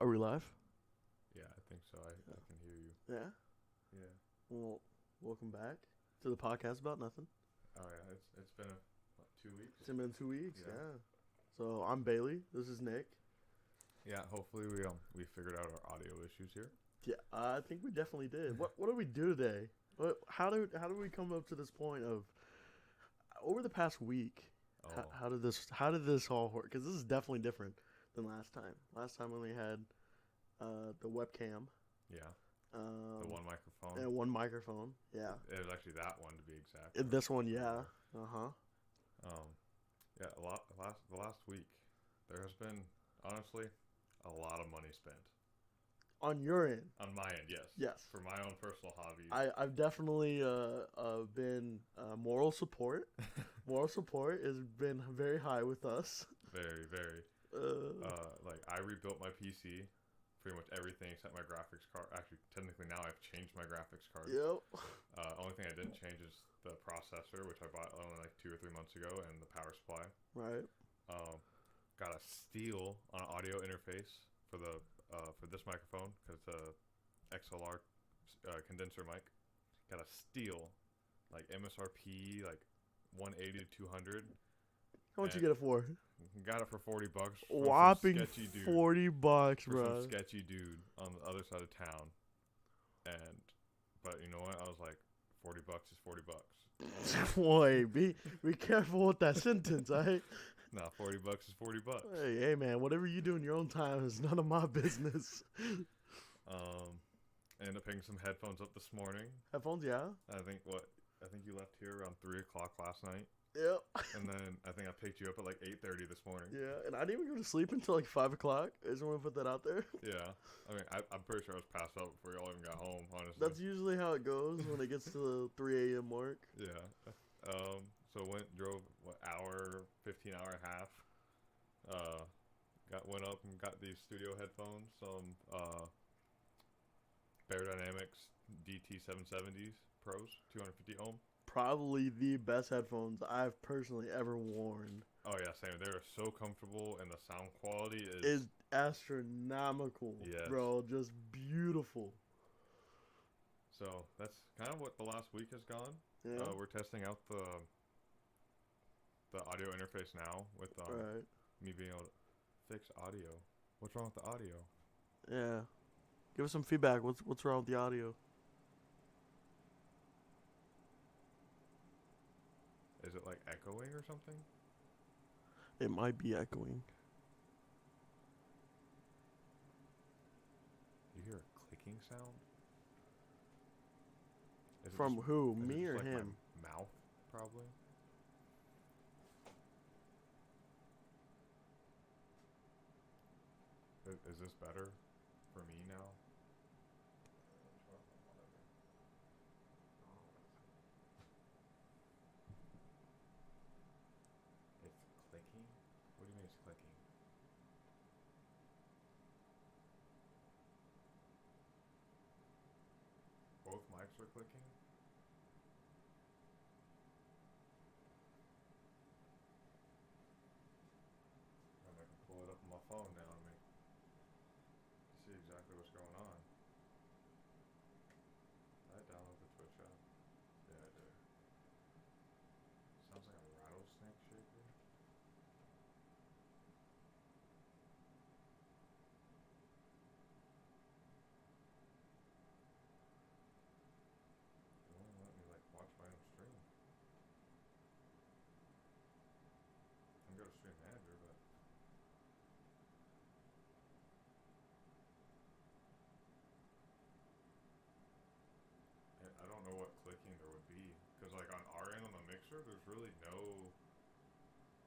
Are we live? Yeah, I think so. I can hear you. Yeah. Yeah. Well, welcome back to the podcast about nothing. Oh yeah, it's been 2 weeks. It's been 2 weeks. Yeah. Yeah. So I'm Bailey. This is Nick. Yeah. Hopefully we figured out our audio issues here. Yeah, I think we definitely did. What did we do today? How do we come up to this point of over the past week? Oh How did this all work? Because this is definitely different than last time. Last time we only had the webcam, yeah, the um, one microphone. and one microphone. Yeah. It was actually that one to be exact. And this one, yeah. Uh huh. Um, yeah. The last week, there has been honestly a lot of money spent On your end, on my end. Yes. yes. For my own personal hobbies. I've definitely been moral support. Moral support has been very high with us. Very, very. Uh, Like I rebuilt my PC, pretty much everything except my graphics card. Actually, technically now I've changed my graphics card. yep. Only thing I didn't change is the processor, which I bought only like 2 or 3 months ago, and the power supply. Right. Um, got a steel on an audio interface for this microphone because it's a XLR condenser mic. Got a steel, like MSRP, like 180 to 200. How much you get it for? Got it for $40. Whopping sketchy dude. $40, For bro. some sketchy dude on the other side of town, but you know what? I was like, $40 is $40. Boy, be careful with that sentence, alright? Nah, $40 is $40. Hey, man, whatever you do in your own time is none of my business. I ended up picking some headphones up this morning. Headphones, yeah. I think you left here around 3 o'clock last night, Yep. and then I think I picked you up at like 8:30 this morning. Yeah, and I didn't even go to sleep until like 5 o'clock. I just want to put that out there. Yeah, I mean, I'm pretty sure I was passed out before y'all even got home. Honestly, That's usually how it goes when it gets to the 3 a.m. mark. yeah. So drove hour, 15 hour and a half. Went up and got these studio headphones, some Beyerdynamics DT770s Pros, 250 ohm. Probably the best headphones I've personally ever worn. Oh yeah, same. They're so comfortable, and the sound quality Is astronomical, Yes. bro. Just beautiful. So that's kind of what the last week has gone. Yeah. We're testing out the audio interface now with Right. me being able to fix audio. What's wrong with the audio? Yeah. Give us some feedback. What's wrong with the audio? Is it like echoing or something? It might be echoing. You hear a clicking sound? Is it From just- who? is it Me just or like him? My mouth, probably. Is this better for me now? It's clicking? What do you mean it's clicking? Both mics are clicking? And I can pull it up on my phone now and see exactly what's going on. I download the Twitch app. Yeah, I did. Sounds like a rattlesnake shaker. It won't let me like watch my own stream. I'm go to Stream Manager, but I don't know what clicking there would be, because like on our end on the mixer, there's really no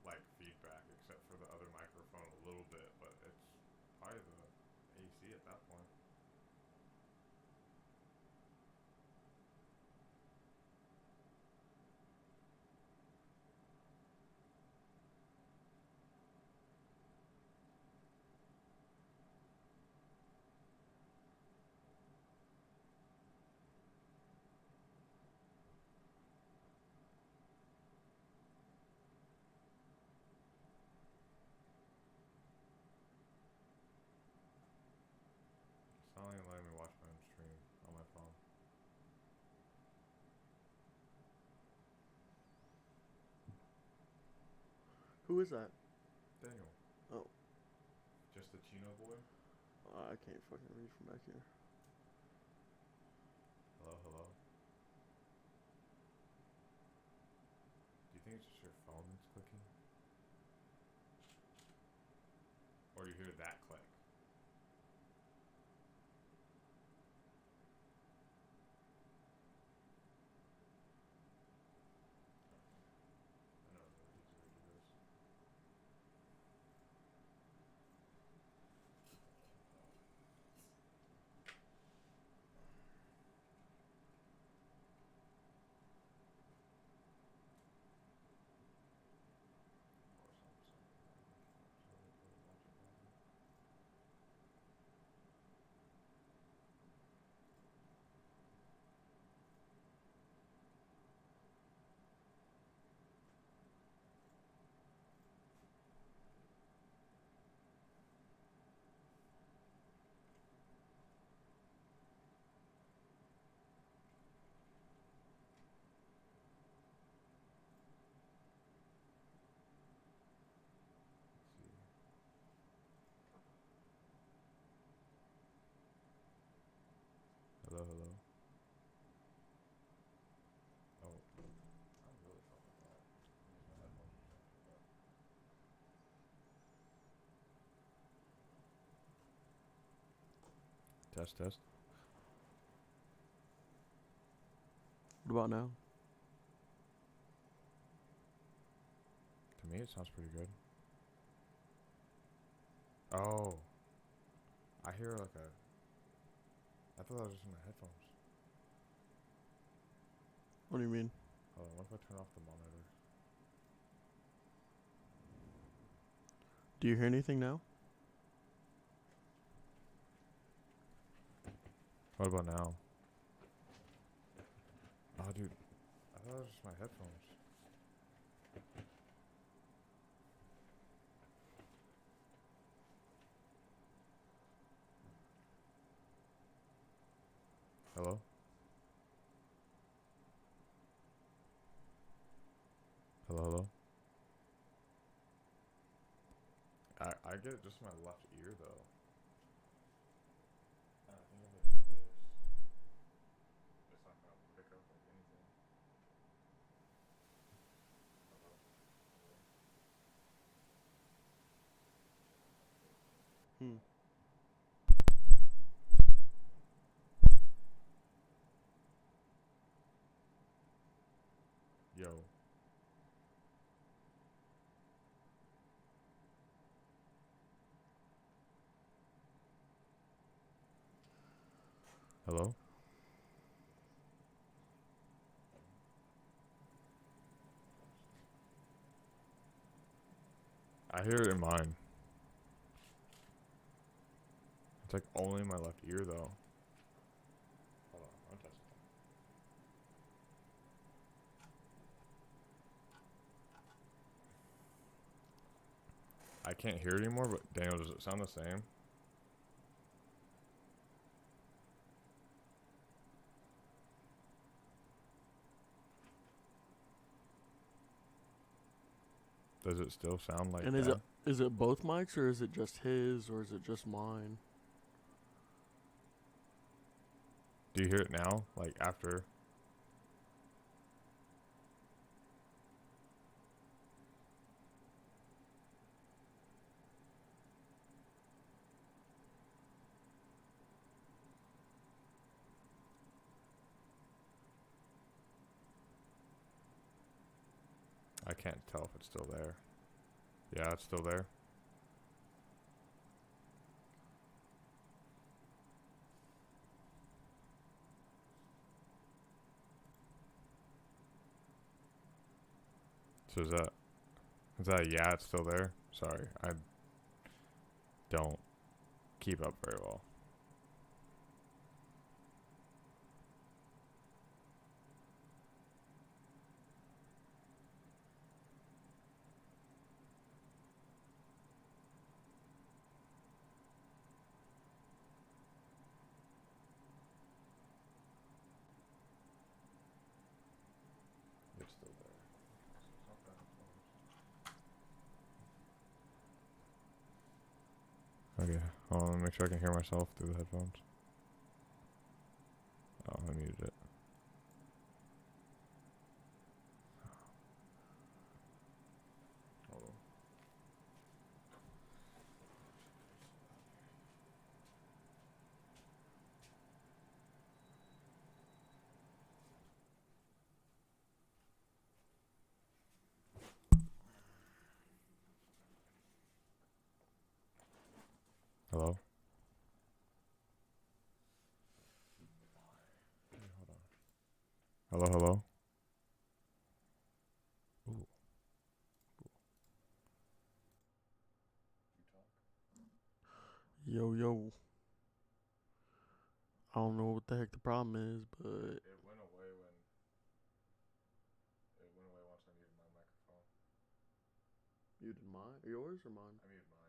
like feedback except for the other microphone a little bit, but it's probably the AC at that point. Who is that? Daniel. Oh. Just the Chino boy? I can't fucking read from back here. Hello, hello. Do you think it's just your phone that's clicking? Or you hear that click? I know it's easy to do this. Hello, hello. Oh, I'm really fucking bad. My headphones are fucked up. Test, test. What about now? To me, it sounds pretty good. Oh, I hear like a. I thought that was just in my headphones. What do you mean? Hold on, what if I turn off the monitor? Do you hear anything now? What about now? Oh, dude, I thought it was just my headphones. Hello? Hello, hello? I get it just in my left ear, though. I think if I do this, it's not gonna pick up like anything. Hello? Hello? Hmm. Yo. Hello? I hear it in mine. It's like only in my left ear, though. Hold on, I'm testing. I can't hear it anymore, but Daniel, does it sound the same? Does it still sound like And that? is it both mics or is it just his or is it just mine? Do you hear it now? Like after? I can't tell if it's still there. Yeah, it's still there. So is that a yeah, it's still there? Sorry, I don't keep up very well. It's still there. So it's not that close. Okay, hold on, let me make sure I can hear myself through the headphones. Oh, I muted it. Hold on. Hello? Okay, hold on. Hello, hello? Ooh. Yo, yo. I don't know what the heck the problem is, but It went away when... It went away once I muted my microphone. muted mine, yours or mine? I muted mine.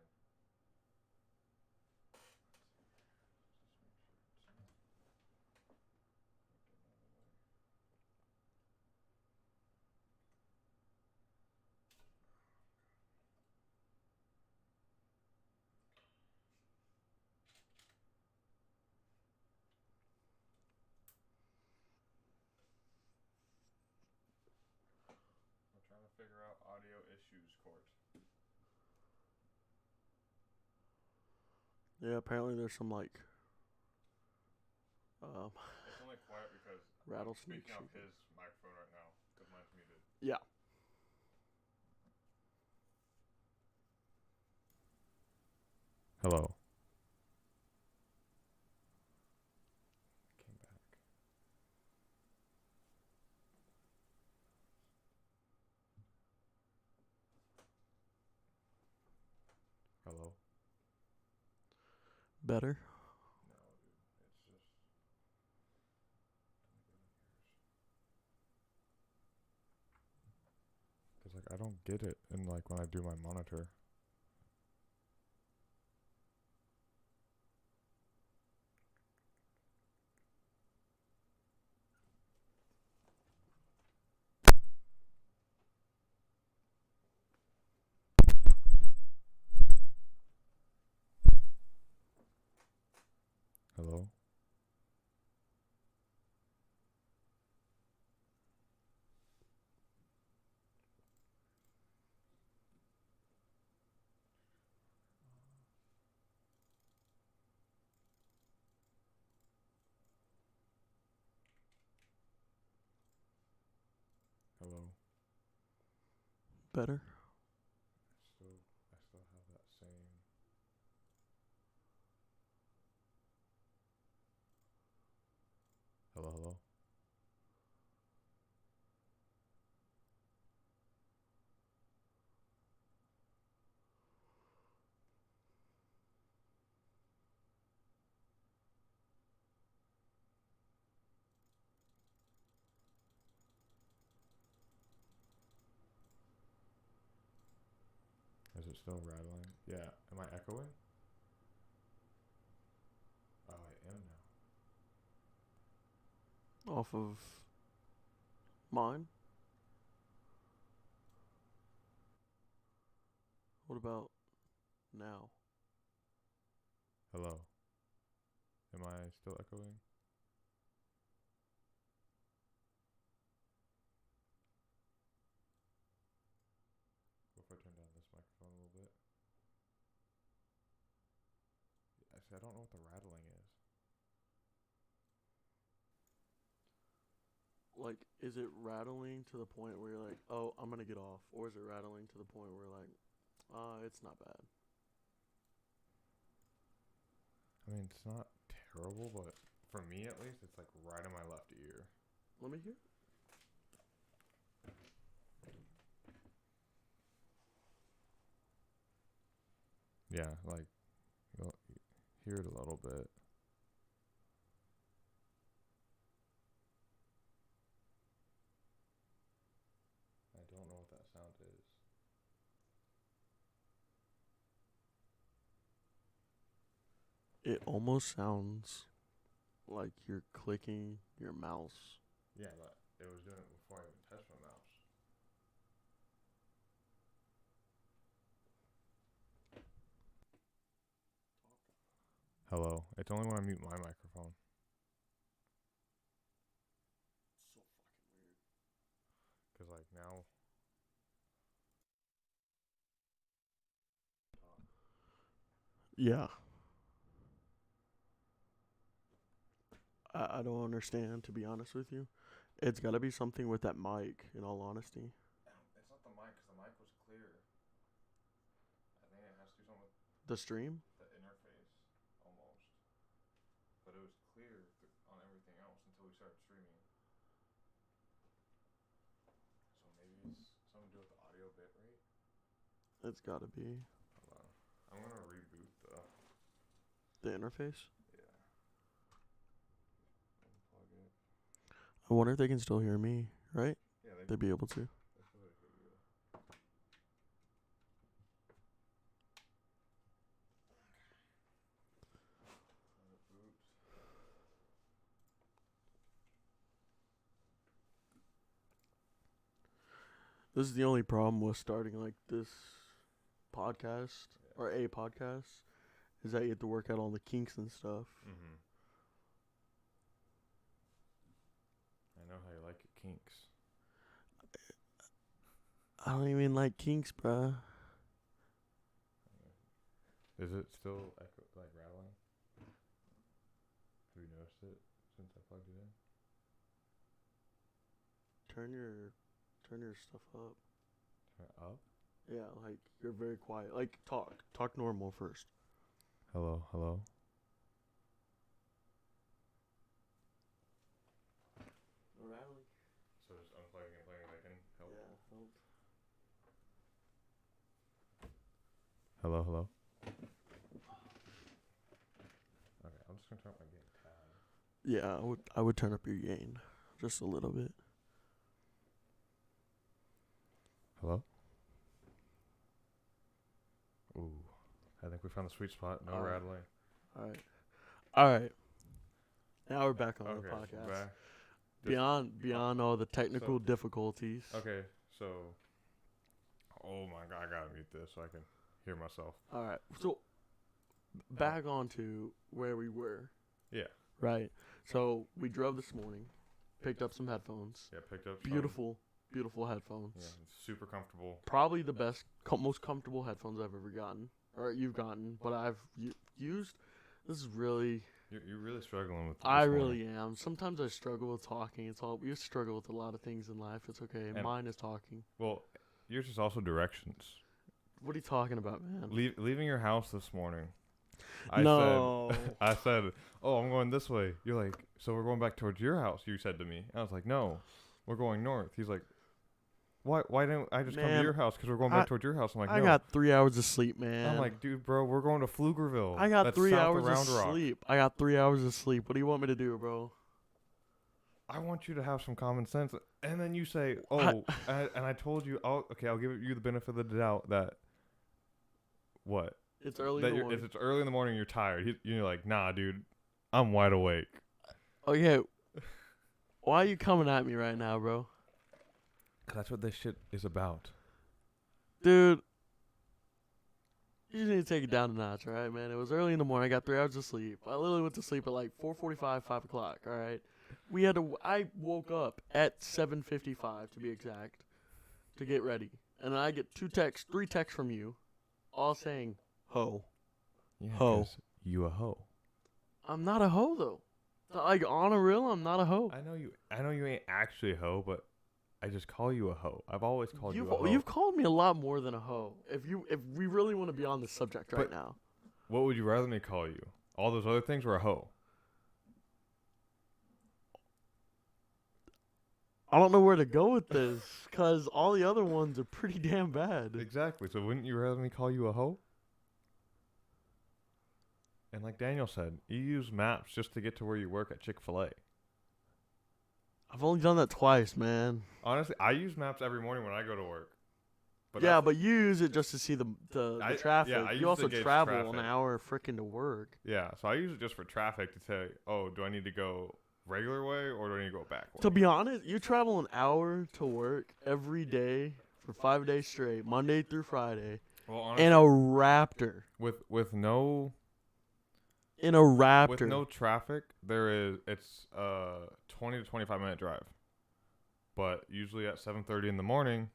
I'm trying to figure out audio issues, Court. Yeah, apparently there's some like It's only quiet because I'm rattlesnake speaking off shit. his microphone right now because mine's muted. Yeah. Hello. Came back. Hello. Better. No, dude. It's just... Cause like I don't get it in like when I do my monitor. Hello. Hello. Better. I still have that same. Hello, hello. Is it still rattling? Yeah. Am I echoing? Oh, I am now. Off of mine. What about now? Hello. Am I still echoing? What if I turn down this microphone a little bit? Actually, I don't know what the rattling is. Like, is it rattling to the point where you're like, oh, I'm gonna get off, or is it rattling to the point where like, it's not bad? I mean, it's not terrible, but for me at least, it's like right in my left ear. Let me hear. Yeah, like you'll hear it a little bit. I don't know what that sound is. It almost sounds like you're clicking your mouse. Yeah, but it was doing it before I even touched my mouse. Hello. It's only when I mute my microphone. So fucking weird. Because, like, now. Yeah. I don't understand, to be honest with you. It's got to be something with that mic, in all honesty. It's not the mic, because the mic was clear. I think it has to do something with The stream? the interface, almost. But it was clear on everything else until we started streaming. So maybe it's something to do with the audio bit rate? It's got to be. Hold on. I'm going to reboot The interface? Yeah. Unplug it. I wonder if they can still hear me, right? Yeah, They'd be able to. they should hear you. Let it boot. This is the only problem with starting like this podcast or a podcast is that you have to work out all the kinks and stuff. Mm-hmm. I know how you like your kinks. I don't even like kinks, bruh. Is it still like rattling? Have you noticed it since I plugged it in? Turn your stuff up. Turn it up? Yeah, like you're very quiet. Like talk normal first. Hello, hello. Rattling. So just unplugging and plugging it back in help? Yeah, help. Hello, hello. Okay, I'm just gonna turn up my gain tab. Yeah, I would turn up your gain just a little bit. Hello? Ooh. I think we found the sweet spot. No rattling. All right. Now we're back on the Okay, podcast. we're back. Beyond all the technical difficulties. Okay, so. Oh my god, I gotta mute this so I can hear myself. All right. So back on to where we were. Yeah. Right. So we drove this morning, picked up some headphones. Yeah, picked up Beautiful headphones. Yeah, super comfortable. Probably the best, most comfortable headphones I've ever gotten, or you've gotten, but I've used. This is really. You're really struggling with this I morning. really am. Sometimes I struggle with talking. It's all we struggle with a lot of things in life. It's okay. And Mine is talking. Well, yours is also directions. What are you talking about, man? Leaving your house this morning. No. I said, oh, I'm going this way. You're like, so we're going back towards your house, you said to me. I was like, no, we're going north. He's like, why didn't I just come to Man, your house? Because we're going back towards your house. I'm like, I no. got 3 hours of sleep, man. I'm like, dude, bro, we're going to Pflugerville. I got That's 3 south hours Round of Rock. sleep. I got 3 hours of sleep. What do you want me to do, bro? I want you to have some common sense. And then you say, oh, and I told you, I'll give you the benefit of the doubt that, what? It's early in the morning. If it's early in the morning, you're tired. You're like, nah, dude, I'm wide awake. Okay. Why are you coming at me right now, bro? That's what this shit is about. Dude, you just need to take it down a notch, all right, man? It was early in the morning. I got 3 hours of sleep. I literally went to sleep at like 4:45, 5 o'clock, all right? I woke up at 7:55 to be exact, to get ready. And I get three texts from you, all saying, ho. Yeah, Ho. 'cause you a hoe. I'm not a hoe, though. Like, on a real, I'm not a hoe. I know you ain't actually a hoe, but I just call you a hoe. I've always called you a hoe. You've called me a lot more than a hoe. If we really want to be on this subject right now. What would you rather me call you? All those other things or a hoe? I don't know where to go with this, because all the other ones are pretty damn bad. Exactly. So wouldn't you rather me call you a hoe? And like Daniel said, you use maps just to get to where you work at Chick-fil-A. I've only done that twice, man. Honestly, I use maps every morning when I go to work. But you use it just to see the traffic. I use You it also to gauge travel traffic. an hour freaking to work. Yeah, so I use it just for traffic to say, oh, do I need to go regular way or do I need to go back way? To be honest, you travel an hour to work every day for 5 days straight, Monday through Friday, Well, honestly, in a Raptor. with no In a Raptor. With no traffic, it's a 20 to 25 minute drive. But usually at 7:30 in the morning,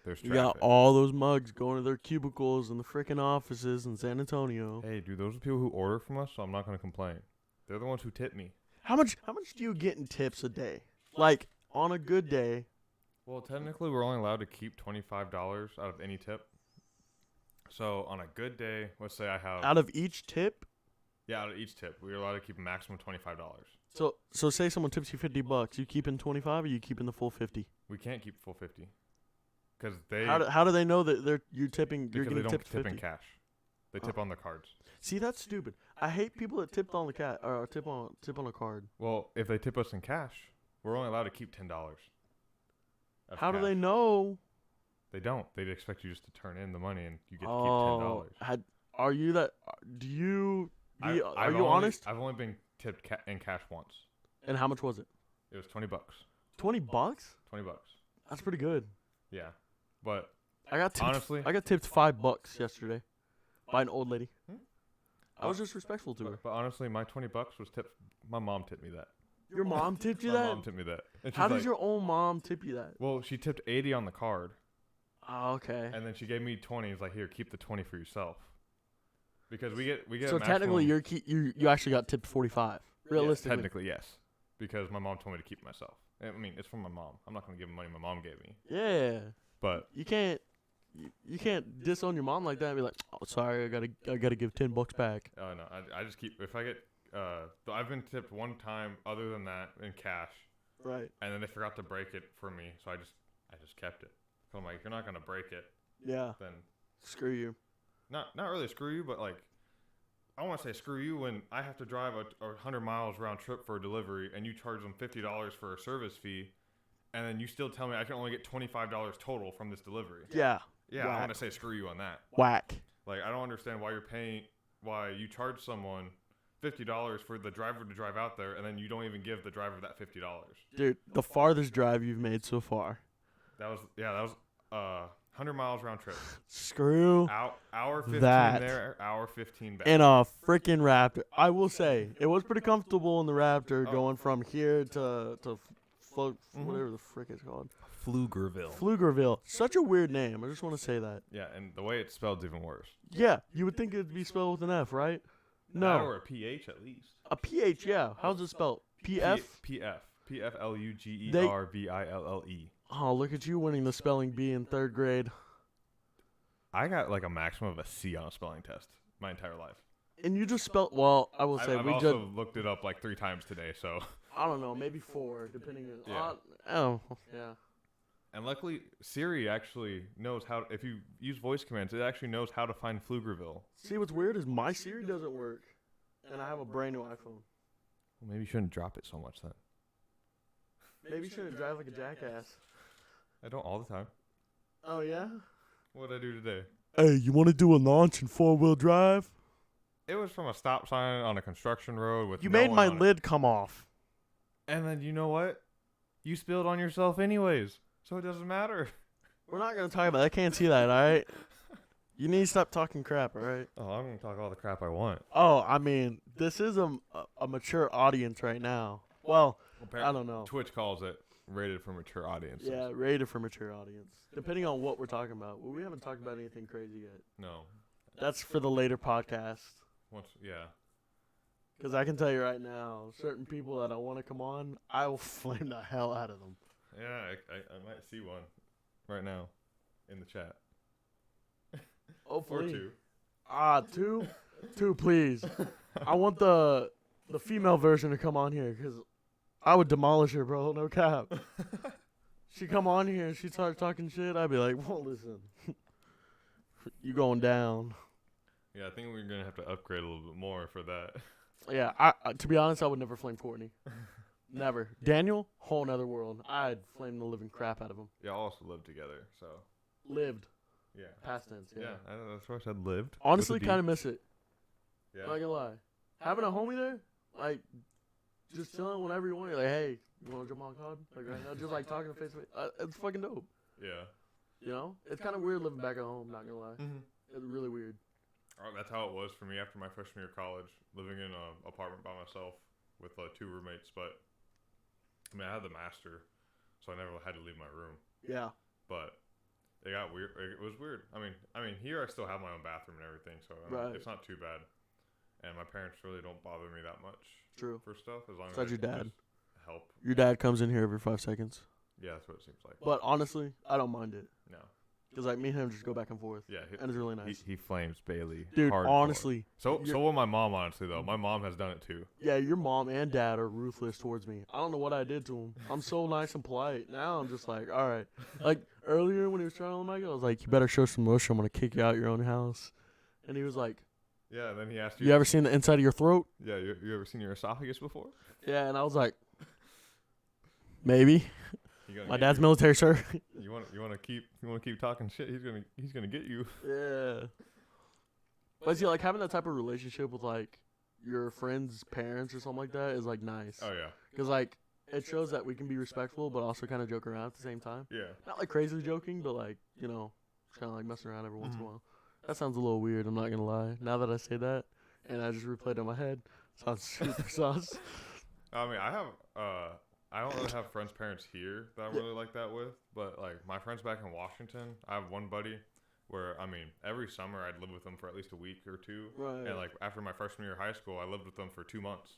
there's you traffic. got all those mugs going to their cubicles in the freaking offices in San Antonio. Hey, dude, those are people who order from us, so I'm not gonna complain. They're the ones who tip me. How much do you get in tips a day? Like on a good day. Well, technically, we're only allowed to keep $25 out of any tip. So on a good day, let's say I have Out of each tip? out of each tip, we're allowed to keep a maximum $25. So say someone tips you $50, you keeping 25 or you keeping the full 50? We can't keep full 50 because they How do they know that you're tipping? You're because they getting don't tipped tip 50. in cash. They tip on their cards. See, that's stupid. I hate people that tipped on the cat or tip on a card. Well, if they tip us in cash, we're only allowed to keep $10. How do they know? They don't. They expect you just to turn in the money and you get to keep $10. Are you that? Do you? Are you only, honest? I've only been tipped in cash once. And how much was it? It was $20. $20? $20. That's pretty good. Yeah, but I got tipped, honestly, I got tipped $5 yesterday by an old lady. Hmm? I was just respectful to her. But honestly, my $20 was tipped. My mom tipped me that. Your mom tipped you My that? mom tipped me that. And How she's does like, your own mom tip you that? Well, she tipped 80 on the card, Oh, okay. and then she gave me 20. It's like, here, keep the 20 for yourself. Because we get. So a technically, maximum- you actually got tipped 45. Realistically, Yes, technically, yes. Because my mom told me to keep it myself. I mean, it's from my mom. I'm not gonna give money my mom gave me. yeah. But You can't disown your mom like that and be like, oh, sorry, I gotta give $10 back. no, I just keep. If I get, I've been tipped one time. Other than that, in cash, Right. and then they forgot to break it for me, so I just kept it. So I'm like, if you're not gonna break it, Yeah. then Screw you. not really screw you, but like, I want to say screw you when I have to drive a 100 miles round trip for a delivery, and you charge them $50 for a service fee, and then you still tell me I can only get $25 total from this delivery. Yeah. Yeah, I Whack. want to say screw you on that. Whack. Like, I don't understand why you charge someone $50 for the driver to drive out there, and then you don't even give the driver that $50. Dude, the farthest drive you've made so far. That was 100 miles round trip. Screw Hour 15 that. there, hour 15 back. in a freaking Raptor. I will say, it was pretty comfortable in the Raptor Oh. going from here to Mhm. whatever the frick it's called. Pflugerville. Pflugerville. Such a weird name. I just want to say that. Yeah, and the way it's spelled's even worse. Yeah, you would think it'd be spelled with an F, right? That No. or a PH at least. A PH, yeah. How's it spelled? PF? PFLUGERVILLE. Oh, look at you winning the spelling bee in 3rd grade. I got like a maximum of a C on a spelling test my entire life. And you just spelled, well, I will say, I've we also just, looked it up like 3 times today, so. I don't know, maybe 4, depending on, Yeah. oh, yeah. And luckily, Siri actually knows how. If you use voice commands, it actually knows how to find Pflugerville. See, what's weird is my Siri doesn't work, and I have a brand new iPhone. Well, maybe you shouldn't drop it so much then. Maybe you shouldn't drive like a jackass. I don't all the time. Oh, yeah? What did I do today? Hey, you want to do a launch in 4-wheel drive? It was from a stop sign on a construction road with. You no made one my on it. lid come off. And then you know what? You spilled on yourself anyways, so it doesn't matter. We're not going to talk about that. I can't see that, all right? You need to stop talking crap, all right? Oh, I'm gonna talk all the crap I want. Oh, I mean, this is a mature audience right now. Well, I don't know. Twitch calls it rated for mature audiences. Yeah, rated for mature audience. Depending on what we're talking about. Well, we haven't talked about anything crazy yet. No. That's for the later podcast. Yeah. Because I can tell you right now, certain people that I want to come on, I will flame the hell out of them. Yeah, I might see one right now in the chat. Hopefully. Or 2. 2? 2, please. I want the female version to come on here because I would demolish her, bro. No cap. She come on here and she starts talking shit. I'd be like, well, listen. You going down. Yeah, I think we're gonna have to upgrade a little bit more for that. Yeah, I to be honest, I would never flame Courtney. Never. Daniel, whole nother world. I'd flame the living crap out of him. Yeah, all also live together, so. Lived. Yeah. Past tense, yeah. That's why I said lived. Honestly, with a D. kind of miss it. Yeah. Not gonna lie. Having a homie there, like, just chilling whenever you want. You're like, hey, you want to jump on COD? Like, right now, just like talking to face to face. It's fucking dope. Yeah. You know? It's kind of weird living back at home, not gonna lie. Mm-hmm. It's really weird. That's how it was for me after my freshman year of college, living in an apartment by myself with 2 roommates. But I mean, I had the master, so I never had to leave my room. Yeah. But it got weird. It was weird. I mean, here I still have my own bathroom and everything, so I mean, Right. it's not too bad. And my parents really don't bother me that much True. for stuff as long as Besides I your dad. just help. Your dad comes in here every 5 seconds. Yeah, that's what it seems like. But honestly, I don't mind it. No. Because like me and him just go back and forth. Yeah, And it's really nice. he flames Bailey. Dude, hardcore. honestly. So will my mom, honestly, though. My mom has done it, too. Yeah, your mom and dad are ruthless towards me. I don't know what I did to him. I'm so nice and polite. Now I'm just like, all right. Like, earlier when he was trying to let me go, I was like, you better show some motion. I'm going to kick you out your own house. And he was like, Yeah, and then he asked you ever seen the inside of your throat? Yeah, you ever seen your esophagus before? Yeah, and I was like, maybe. My dad's military, sir. You want to keep talking shit? He's gonna get you. Yeah. But see, like having that type of relationship with like your friends' parents or something like that is like nice. Oh yeah. Because like it shows that we can be respectful, but also kind of joke around at the same time. Yeah. Not like crazy joking, but like just kind of like messing around every once in a while. That sounds a little weird. I'm not gonna lie. Now that I say that, and I just replayed it in my head, sounds super sauce. I mean, I don't really have friends' parents here that I'm really like that with, but like my friends back in Washington, I have one buddy where I mean every summer I'd live with them for at least a week or two, Right. and like after my freshman year of high school, I lived with them for 2 months.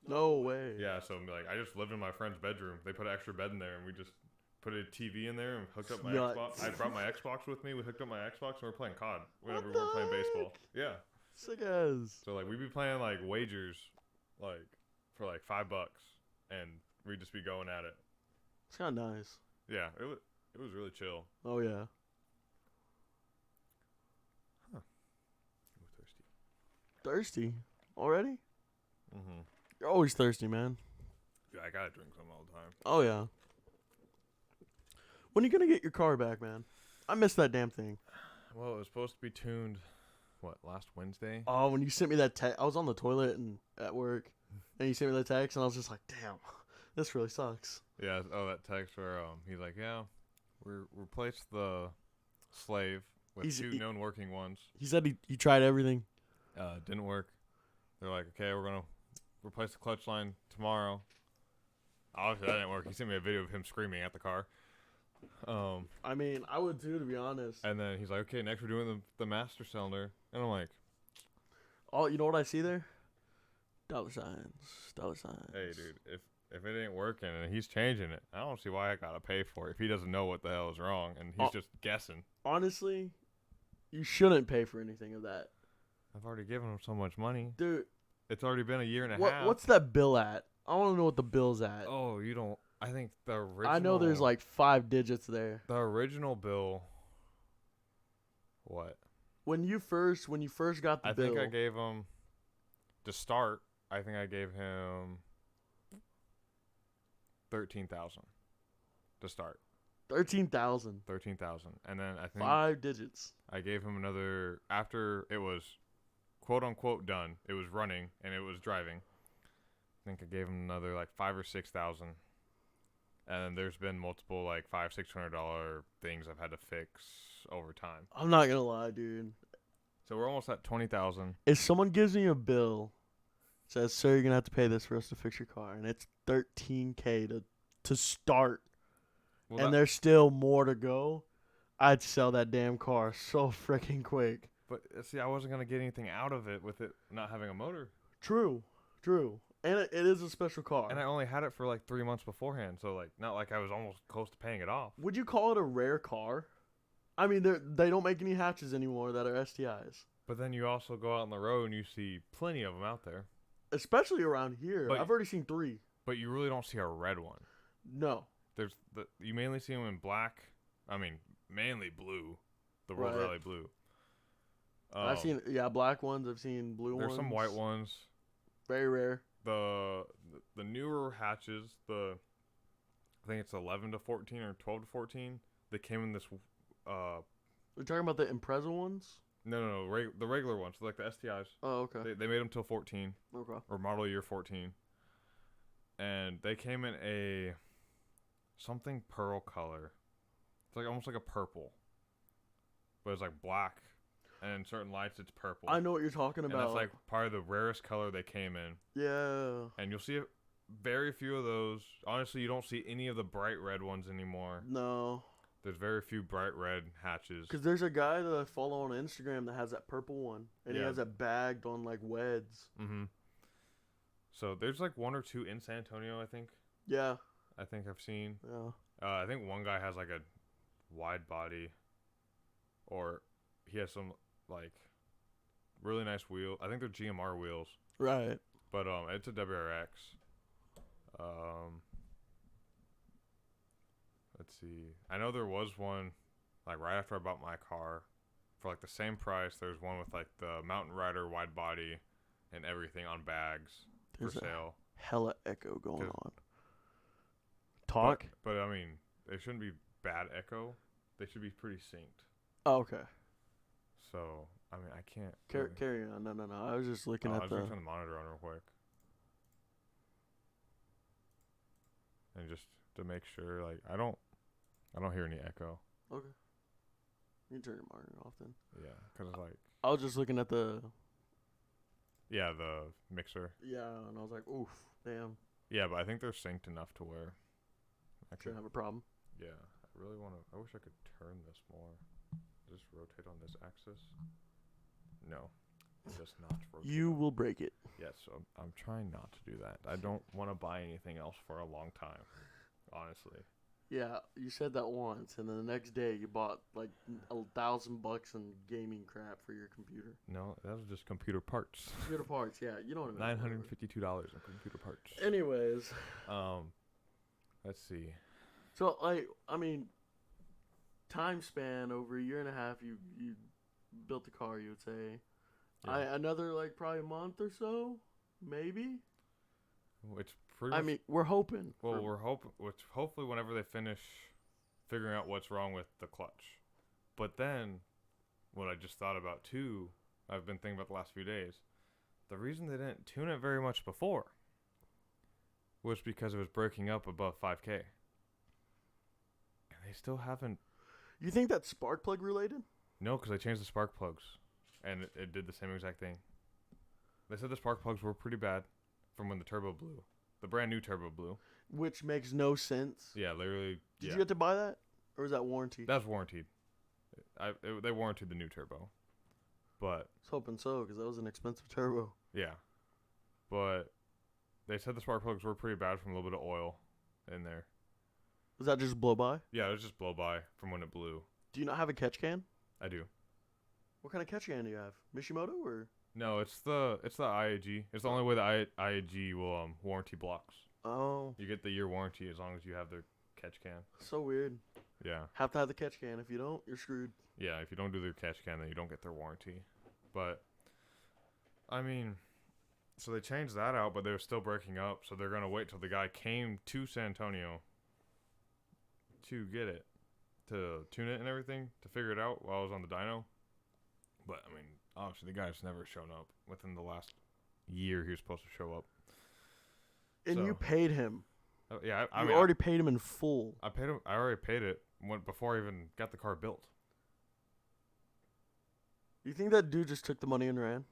No way. Yeah, so like I just lived in my friend's bedroom. They put an extra bed in there, and we just put a TV in there and hooked up my Nuts. Xbox. I brought my Xbox with me. We hooked up my Xbox and we were playing COD whenever What we were playing the baseball. Yeah. Sick as. So like we'd be playing like wagers, like for like $5, and we'd just be going at it. It's kind of nice. Yeah, it was really chill. Oh yeah. I'm thirsty. Thirsty already? Mm-hmm. You're always thirsty, man. Yeah, I gotta drink some all the time. Oh yeah. When are you gonna get your car back, man? I missed that damn thing. Well, it was supposed to be tuned, last Wednesday? Oh, when you sent me that text, I was on the toilet and at work, and you sent me that text, and I was just like, damn, this really sucks. Yeah. Oh, that text where he's like, yeah, we replaced the slave with two known working ones. He said he tried everything. Didn't work. They're like, okay, we're gonna replace the clutch line tomorrow. Obviously, that didn't work. He sent me a video of him screaming at the car. I mean, I would too, to be honest. And then he's like, okay, next we're doing the master cylinder. And I'm like, oh, you know what I see there? Dollar signs. Dollar signs. hey, dude, if it ain't working and he's changing it, I don't see why I gotta pay for it if he doesn't know what the hell is wrong and he's just guessing. Honestly, you shouldn't pay for anything of that. I've already given him so much money. Dude. It's already been a year and a half. What's that bill at? I want to know what the bill's at. Oh, you don't. I think the original. I know there's like 5 digits there. The original bill. What? When you first got the bill. I think I gave him, to start, I think I gave him 13,000 to start. 13,000. 13,000. And then I think 5 digits. I gave him another, after it was quote unquote done, it was running and it was driving. I think I gave him another like 5,000 or 6,000. And then there's been multiple like $500-$600 things I've had to fix over time. I'm not gonna lie, dude. So we're almost at 20,000. If someone gives me a bill, says, "Sir, you're gonna have to pay this for us to fix your car," and it's $13K to start, Well, and there's still more to go, I'd sell that damn car so freaking quick. But see, I wasn't gonna get anything out of it with it not having a motor. True, and it is a special car. And I only had it for like 3 months beforehand, so like not like I was almost close to paying it off. Would you call it a rare car? I mean, they don't make any hatches anymore that are STIs. But then you also go out on the road and you see plenty of them out there. Especially around here. But I've already seen 3. But you really don't see a red one. No. You mainly see them in black. I mean, mainly blue. The World Right. Rally blue. I've seen black ones. I've seen blue ones. There's some white ones. Very rare. The newer hatches, I think it's 11 to 14 or 12 to 14. They came in this. You're talking about the Impreza ones? No. The regular ones, like the STIs. Oh, okay. They made them till 14 Okay. or model year 14, and they came in a something pearl color. It's like almost like a purple, but it's like black. and in certain lights it's purple. I know what you're talking And about. that's like probably the rarest color they came in. Yeah. And you'll see very few of those. Honestly, you don't see any of the bright red ones anymore. No. There's very few bright red hatches. Because there's a guy that I follow on Instagram that has that purple one. And he Yeah. has it bagged on, like, weds. Mm-hmm. So there's like one or two in San Antonio, I think. Yeah. I think I've seen. Yeah. I think one guy has like a wide body, or he has some like really nice wheel. I think they're GMR wheels, Right. but it's a WRX. Let's see. I know there was one like right after I bought my car for like the same price. There's one with like the Mountain Rider wide body and everything on bags There's for a sale. hella echo going 'Cause- on. Talk? But I mean, they shouldn't be bad echo. They should be pretty synced. Oh, okay. So I mean, I can't. Carry on. No. I was just looking I at was the. gonna turn the monitor on real quick, and just to make sure, like I don't hear any echo. Okay. You can turn your monitor off then. Yeah, cause it's like I was just looking at the. yeah, the mixer. Yeah, and I was like, oof, damn. Yeah, but I think they're synced enough to where I could. Shouldn't have a problem. Yeah, I really want to. I wish I could turn this more. Just rotate on this axis. No, it does not rotate. You will break it. Yes, so I'm trying not to do that. I don't want to buy anything else for a long time, honestly. Yeah, you said that once, and then the next day you bought like $1,000 in gaming crap for your computer. No, that was just computer parts. Computer parts, yeah, you know what I mean. $952 in computer parts. Anyways, Let's see. so I mean, time span over a year and a half, you built the car. You would say, Yeah. another like probably a month or so, maybe. It's pretty. I much, mean, we're hoping. well, for- we're hopefully whenever they finish figuring out what's wrong with the clutch. But then, what I just thought about too, I've been thinking about the last few days. The reason they didn't tune it very much before was because it was breaking up above 5K. And they still haven't. You think that's spark plug related? No, because they changed the spark plugs, and it did the same exact thing. They said the spark plugs were pretty bad from when the turbo blew, the brand new turbo blew. Which makes no sense. Yeah, literally. Did Yeah, you get to buy that, or is that warranty? that's warranted. They warranted the new turbo, but I was hoping so, because that was an expensive turbo. yeah, but they said the spark plugs were pretty bad from a little bit of oil in there. Was that just blow by? Yeah, it was just blow by from when it blew. Do you not have a catch can? I do. What kind of catch can do you have? Mishimoto or? No, it's the IAG. It's the only way the IAG will warranty blocks. Oh, You get the year warranty as long as you have their catch can. so weird. Yeah. Have to have the catch can. If you don't, you're screwed. Yeah, if you don't do their catch can, then you don't get their warranty. But, I mean, so they changed that out, but they're still breaking up. So they're going to wait till the guy came to San Antonio to get it, to tune it and everything, to figure it out while I was on the dyno. But, I mean, obviously the guy's never shown up. Within the last year, he was supposed to show up. And So- you paid him. Yeah, I You mean, already paid him in full. I paid him. I already paid it before I even got the car built. You think that dude just took the money and ran?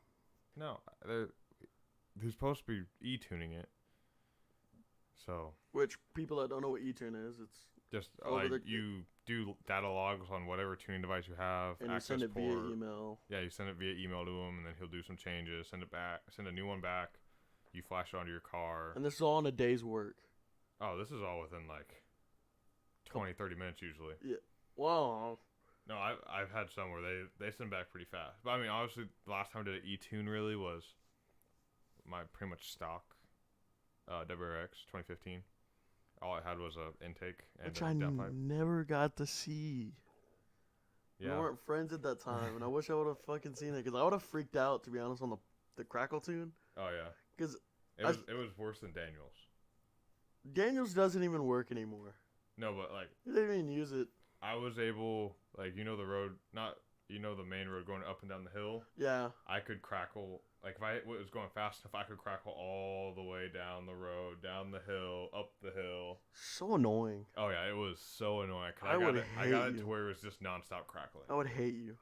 No, he's supposed to be e-tuning it. So Which people that don't know what E-Tune is, it's just Over like the- you do data logs on whatever tuning device you have. and you access send it via port. email. Yeah, you send it via email to him, and then he'll do some changes. Send it back. Send a new one back. You flash it onto your car. And this is all in a day's work. Oh, this is all within like 20, 30 minutes usually. Wow. No, I've had some where they send back pretty fast. But I mean, obviously, the last time I did an e-tune really was my pretty much stock WRX 2015. All I had was a intake and Which a I downpipe. never got to see. We Yeah, weren't friends at that time, and I wish I would have fucking seen it, because I would have freaked out, to be honest, on the Crackle tune. oh yeah. 'Cause it was worse than Daniel's. Daniels doesn't even work anymore. No, but like They didn't even use it. I was able, like the road, not the main road going up and down the hill. Yeah. I could crackle, like if I was going fast enough, I could crackle all the way down the road, down the hill, up the hill. So annoying. Oh yeah, it was so annoying. 'Cause I would I got hate it you. to where it was just nonstop crackling. I would hate you.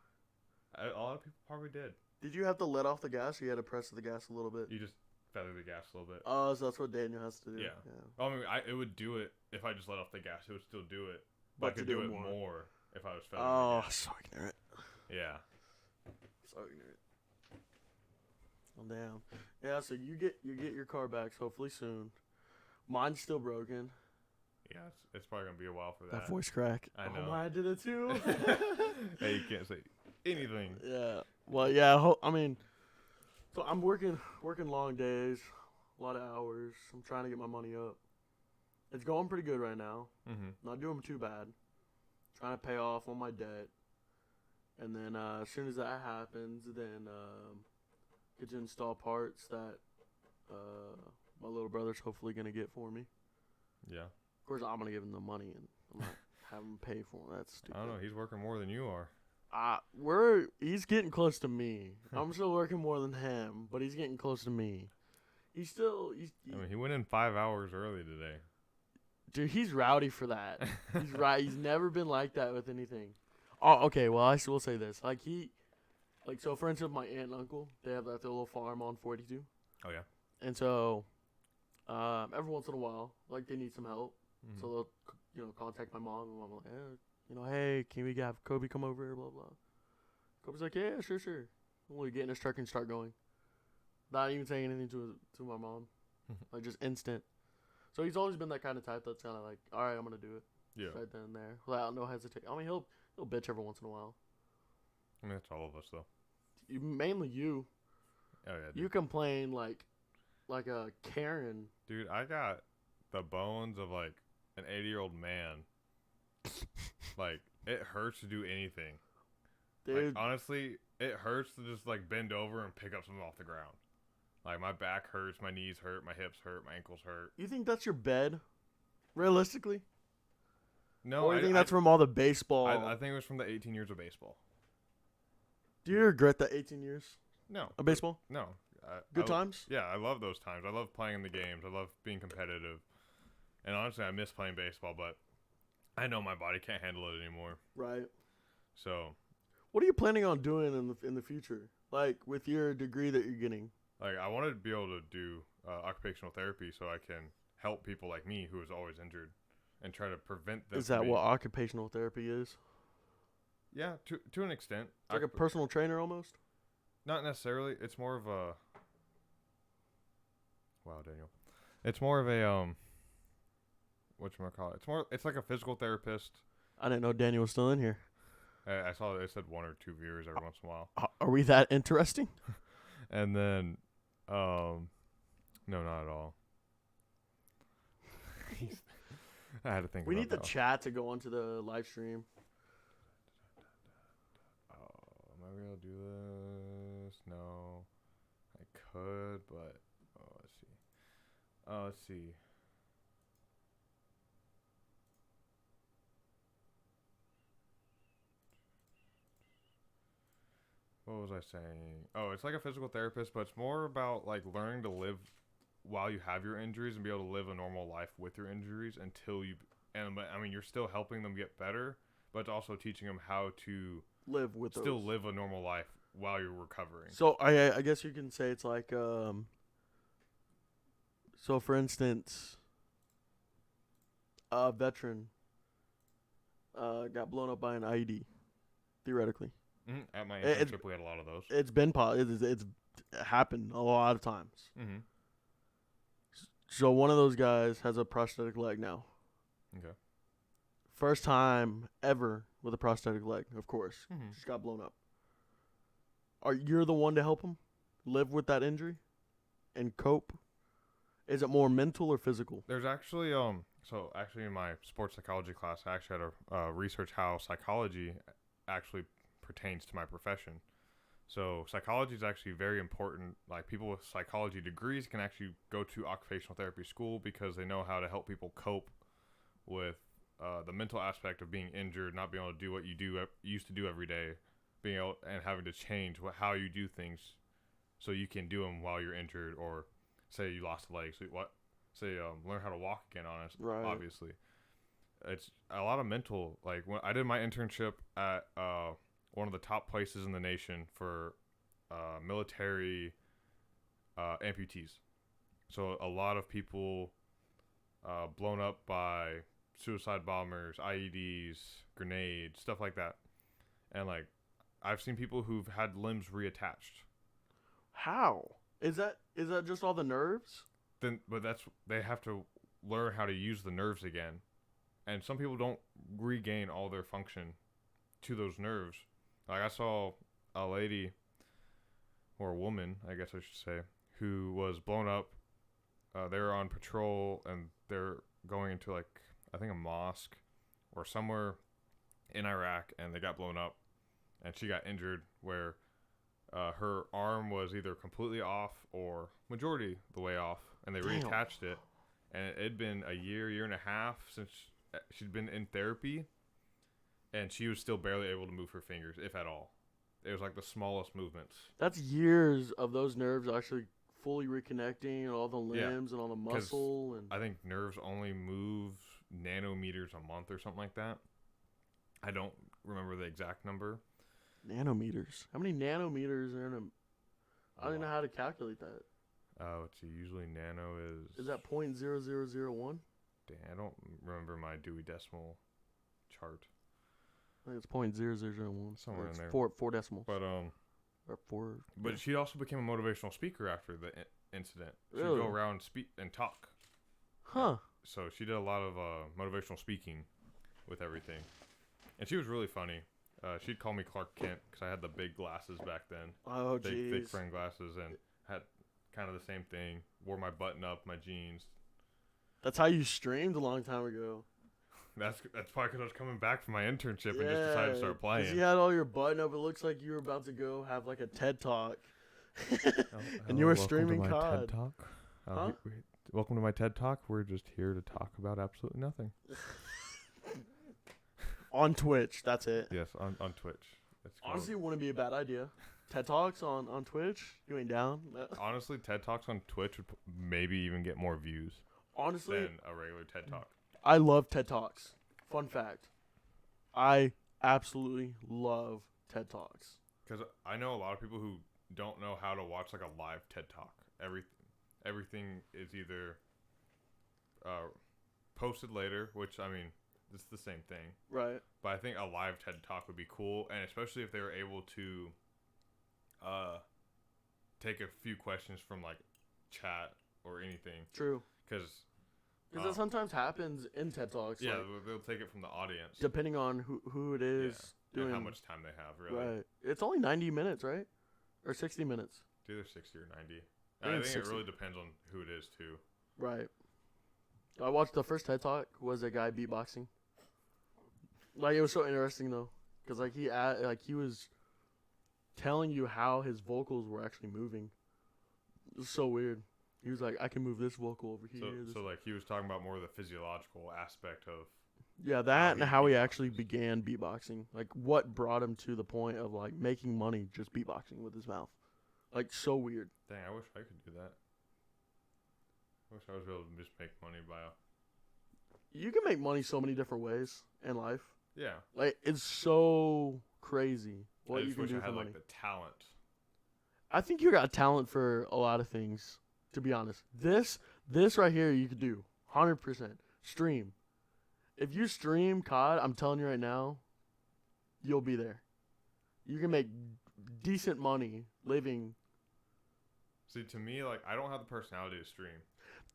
A lot of people probably did. Did you have to let off the gas, or you had to press the gas a little bit? You just feather the gas a little bit. Oh, so that's what Daniel has to do. Yeah. I mean, it would do it if I just let off the gas. It would still do it, but I But to could do do it it more. more if I was feathering Oh, the gas. so ignorant. Yeah. So ignorant. Oh, damn. Yeah, so you get your car back hopefully soon. Mine's still broken. Yeah, it's probably gonna be a while for That that. voice crack. I know. Oh, mine did it too. Hey, you can't say anything. Yeah. Well, yeah. I mean, so I'm working long days, a lot of hours. I'm trying to get my money up. It's going pretty good right now. Mm-hmm. Not doing too bad. Trying to pay off all my debt, and then as soon as that happens, then get to install parts that my little brother's hopefully gonna get for me. Yeah. Of course, I'm gonna give him the money, and I'm not having him pay for him. That's stupid. I don't know. He's working more than you are. He's getting close to me. I'm still working more than him, but he's getting close to me. I mean, he went in 5 hours early today. Dude, he's rowdy for that. He's right. He's never been like that with anything. Oh, okay. Well, I will say this. So for instance, my aunt and uncle, they have their little farm on 42. Oh yeah. And so, every once in a while, like they need some help. Mm-hmm. So they'll, contact my mom, and I'm like, hey, can we have Kobe come over? Blah blah. Kobe's like, yeah, sure. We'll get in his truck and start going. Not even saying anything to my mom, like just instant. So he's always been that kind of type that's kind of like, all right, I'm gonna do it. Yeah. Right then and there, without no hesitation. I mean, he'll bitch every once in a while. I mean, that's all of us though. Mainly you. Oh yeah. Dude. You complain like a Karen. Dude, I got the bones of like an 80-year-old man. Like, it hurts to do anything. Dude, Like, honestly, it hurts to just like bend over and pick up something off the ground. Like, my back hurts, my knees hurt, my hips hurt, my ankles hurt. you think that's your bed? Realistically? No, Or you think that's from all the baseball? I think it was from the 18 years of baseball. Do you regret the 18 years No. of baseball? No. Good times? Yeah, I love those times. I love playing in the games. I love being competitive. And honestly, I miss playing baseball, but I know my body can't handle it anymore. Right. So, What are you planning on doing in the future? Like, with your degree that you're getting? like, I wanted to be able to do occupational therapy so I can help people like me who is always injured and try to prevent them. Is that what occupational therapy is? Yeah, to an extent. It's like a personal trainer almost? Not necessarily. It's more of a. Wow, Daniel. It's more of a whatchamacallit. It's like a physical therapist. I didn't know Daniel was still in here. I saw they said 1 or 2 viewers every once in a while. Are we that interesting? And then, no, not at all. I had to think. We about need the that. chat to go onto the live stream. Oh, am I able to do this? No, I could, but let's see. Let's see. What was I saying? Oh, it's like a physical therapist, but it's more about like learning to live while you have your injuries and be able to live a normal life with your injuries until you. And I mean, you're still helping them get better, but it's also teaching them how to Live with still those. live a normal life while you're recovering. So I guess you can say it's like so for instance, a veteran got blown up by an IED, theoretically. At my It's- internship, we had a lot of those. It's been it's happened a lot of times. Mm-hmm. So one of those guys has a prosthetic leg now. Okay. First time ever with a prosthetic leg, of course. Mm-hmm. Just got blown up. You're the one to help him live with that injury and cope? Is it more mental or physical? There's actually so actually in my sports psychology class, I actually had to research how psychology actually pertains to my profession. So psychology is actually very important. Like, people with psychology degrees can actually go to occupational therapy school because they know how to help people cope with the mental aspect of being injured, not being able to do what you used to do every day, being able and having to change how you do things so you can do them while you're injured, or say you lost a leg, so learn how to walk again. Right. Obviously, it's a lot of mental. Like, when I did my internship at one of the top places in the nation for military amputees. So a lot of people blown up by suicide bombers, IEDs, grenades, stuff like that. And like I've seen people who've had limbs reattached. How? Is that just all the nerves? But they have to learn how to use the nerves again. And some people don't regain all their function to those nerves. Like I saw a lady, or a woman, I guess I should say, who was blown up. They were on patrol and they're going into like, I think a mosque or somewhere in Iraq, and they got blown up and she got injured where her arm was either completely off or majority the way off, and they Damn. reattached it. And it had been a year and a half since she'd been in therapy, and she was still barely able to move her fingers, if at all. It was like the smallest movements. That's years of those nerves actually fully reconnecting, and all the limbs and all the muscle. And I think nerves only move nanometers a month or something like that. I don't remember the exact number. nanometers. How many nanometers are in a? I don't even know how to calculate that. Let's see. Usually nano is. Is that 0.0001? Dang, I don't remember my Dewey Decimal chart. I think it's 0.0001. Somewhere in It's there. Four decimals. But Or four. But she also became a motivational speaker after the incident. She'd Really? go around and speak and talk. Huh. So she did a lot of motivational speaking with everything, and she was really funny. She'd call me Clark Kent because I had the big glasses back then, Oh, big thick jeez. frame glasses, and had kind of the same thing. Wore my button up, my jeans. That's how you streamed a long time ago. That's probably because I was coming back from my internship and just decided to start 'cause playing. you had all your button up. It looks like you were about to go have like a TED Talk. And you were streaming COD. TED Talk. Huh? Welcome to my TED Talk. We're just here to talk about absolutely nothing. On Twitch, that's it. Yes, on Twitch. It's called- Honestly, it wouldn't be a bad idea. TED Talks on Twitch. You ain't down? honestly, TED Talks on Twitch would maybe even get more views Honestly, than a regular TED Talk. I love TED Talks. Fun fact. I absolutely love TED Talks. Because I know a lot of people who don't know how to watch like a live TED Talk. Everything is either posted later, which I mean, it's the same thing. Right. But I think a live TED Talk would be cool, and especially if they were able to take a few questions from like chat or anything. True. Because Because that sometimes happens in TED Talks. yeah, like, they'll take it from the audience. depending on who it is doing. And how much time they have, really. Right. It's only 90 minutes, right? Or 60 minutes. It's either 60 or 90. I I think think 60. it really depends on who it is, too. Right. I watched the first TED Talk was a guy beatboxing. Like, it was so interesting, though. Because, like, he was telling you how his vocals were actually moving. It was so weird. He was like, I can move this vocal over here. So like, he was talking about more of the physiological aspect of... Yeah, that and how he actually began beatboxing. Like, what brought him to the point of, like, making money just beatboxing with his mouth. Like, so weird. Dang, I wish I could do that. I wish I was able to just make money by... You can make money so many different ways in life. Yeah. Like, it's so crazy what I you just can wish do I for had, money. like, the talent. I think you got talent for a lot of things, to be honest. This right here you could do 100%. Stream. If you stream COD, I'm telling you right now, you'll be there. You can make decent money living. See, to me, like, I don't have the personality to stream.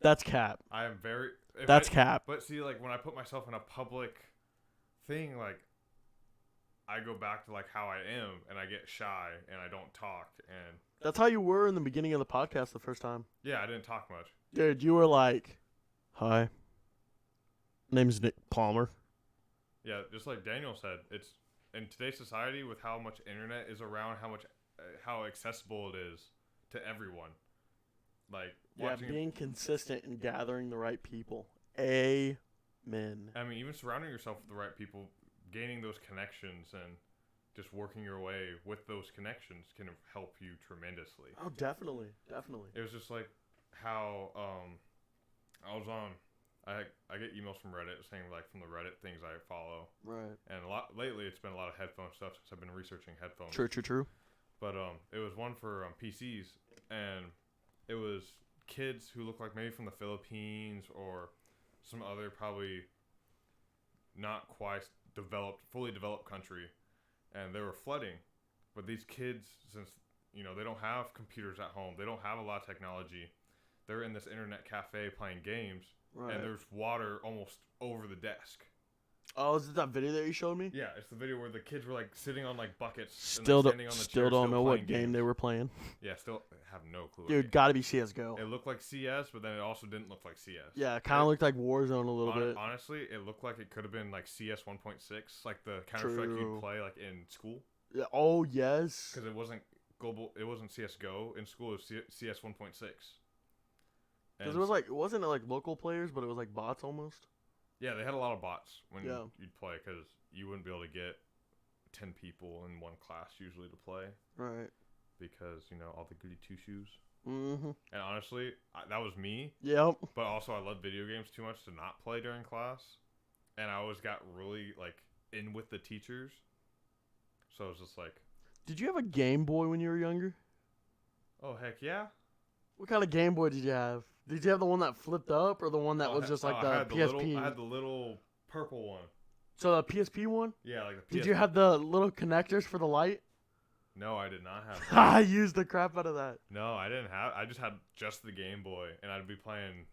That's cap. I am very... That's cap. But see, like, when I put myself in a public thing, like, I go back to, like, how I am, and I get shy, and I don't talk, and... That's how you were in the beginning of the podcast the first time. Yeah, I didn't talk much. Dude, you were like, hi. Name's Nick Palmer. Yeah, just like Daniel said, it's... In today's society, with how much internet is around, how accessible it is to everyone. Like, Yeah, watching... being consistent and gathering the right people. Amen. I mean, even surrounding yourself with the right people, gaining those connections and just working your way with those connections can help you tremendously. Oh, definitely. Definitely. It was just like how I was on I get emails from Reddit saying like from the Reddit things I follow, Right. and a lot lately it's been a lot of headphone stuff since I've been researching headphones. True. But it was one for PCs, and it was kids who look like maybe from the Philippines or some other probably not quite fully developed country, and they were flooding. But these kids, since they don't have computers at home, they don't have a lot of technology. They're in this internet cafe playing games, Right. and there's water almost over the desk. Oh, is it that video that you showed me? Yeah, it's the video where the kids were like sitting on like buckets. Still and standing on the chair, don't know what playing game games. they were playing. Yeah, still have no clue. Dude, gotta be CS:GO. It looked like CS, but then it also didn't look like CS. Yeah, kind of looked like Warzone a little bit. Honestly, it looked like it could have been like CS 1.6, like the Counter-Strike you'd play like in school. Yeah, oh yes. Because it wasn't global. It wasn't CS:GO in school. It was CS 1.6. Because it wasn't like local players, but it was like bots almost. Yeah, they had a lot of bots when Yeah. you'd play because you wouldn't be able to get 10 people in one class usually to play. Right. Because all the goody two shoes. Mm-hmm. And honestly, that was me. Yep. But also, I love video games too much to not play during class, and I always got really like in with the teachers. So it was just like, Did you have a Game Boy when you were younger? oh heck yeah! What kind of Game Boy did you have? Did you have the one that flipped up or the one that was just like the I had PSP? I had the little purple one. So the PSP one? Yeah, like the PSP. Did you have the little connectors for the light? No, I did not have that. I used the crap out of that. No, I didn't have. I just had the Game Boy, and I'd be playing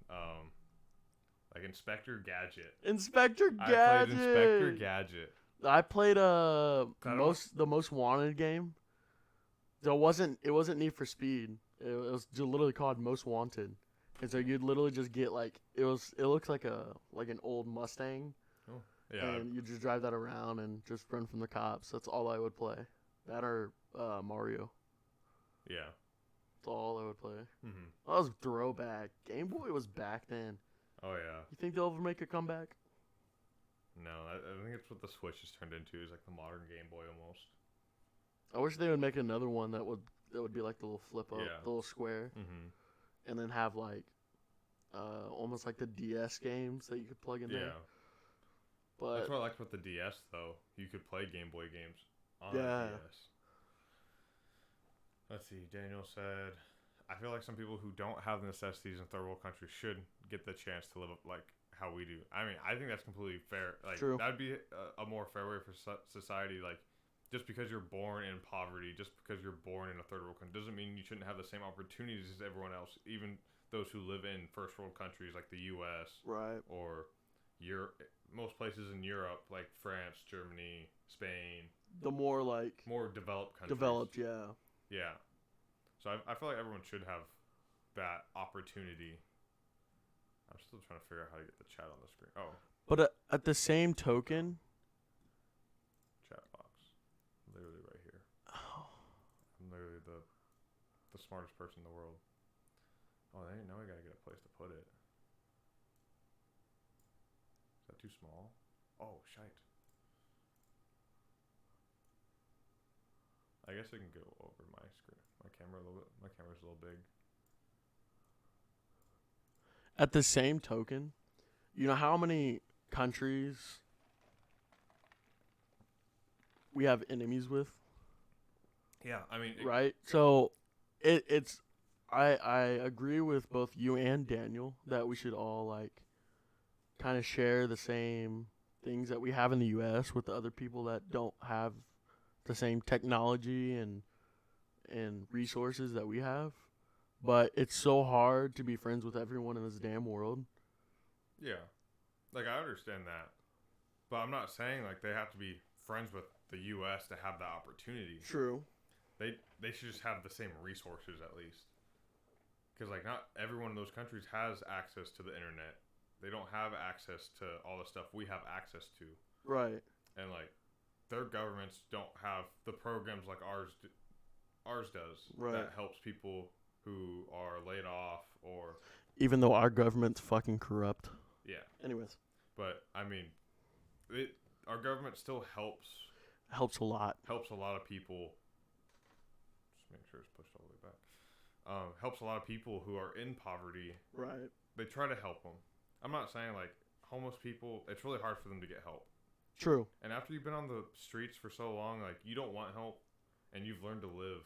like Inspector Gadget. Inspector Gadget. I played Inspector Gadget. I played the most wanted game. So it wasn't Need for Speed. It was just literally called Most Wanted. And so you'd literally just get it looks like an old Mustang. Oh, yeah. And you just drive that around and just run from the cops. That's all I would play. That or Mario. Yeah. That's all I would play. Mhm. That was throwback. Game Boy was back then. Oh yeah. You think they'll ever make a comeback? No, I think it's what the Switch has turned into. Is like the modern Game Boy almost. I wish they would make another one that would be like the little flip up, Yeah. the little square, Mhm. and then have like almost like the DS games that you could plug in Yeah. there. But That's what I liked with the DS though. You could play Game Boy games on Yeah. the DS. Let's see. Daniel said, "I feel like some people who don't have the necessities in third world countries should get the chance to live like how we do." I mean, I think that's completely fair. Like True. that'd be a more fair way for society. Like, just because you're born in poverty, just because you're born in a third world country, doesn't mean you shouldn't have the same opportunities as everyone else. Even those who live in first world countries like the U.S. right, or most places in Europe, like France, Germany, Spain, the more like more developed countries. developed, yeah. Yeah. So I feel like everyone should have that opportunity. I'm still trying to figure out how to get the chat on the screen. Oh, But at the same token, chat box. Literally right here. oh, I'm literally the smartest person in the world. Oh, now we gotta get a place to put it. Is that too small? Oh, shite. I guess I can go over my screen, my camera a little bit. My camera's a little big. at the same token, you know how many countries we have enemies with? Yeah, I mean, Right? So it's I agree with both you and Daniel that we should all like kind of share the same things that we have in the US with the other people that don't have the same technology and resources that we have. But it's so hard to be friends with everyone in this damn world. Yeah, like I understand that, but I'm not saying like they have to be friends with the U.S. to have that opportunity. True. They should just have the same resources at least, because like not every one of those countries has access to the internet. They don't have access to all the stuff we have access to, Right. and like their governments don't have the programs like ours does Right. that helps people who are laid off or Even though our government's fucking corrupt. yeah. Anyways, But I mean, our government still helps helps a lot. a lot of people. Just make sure it's pushed all the way back. Helps a lot of people who are in poverty. Right. They try to help them, I'm not saying like homeless people. It's really hard for them to get help. True. And after you've been on the streets for so long, like you don't want help, and you've learned to live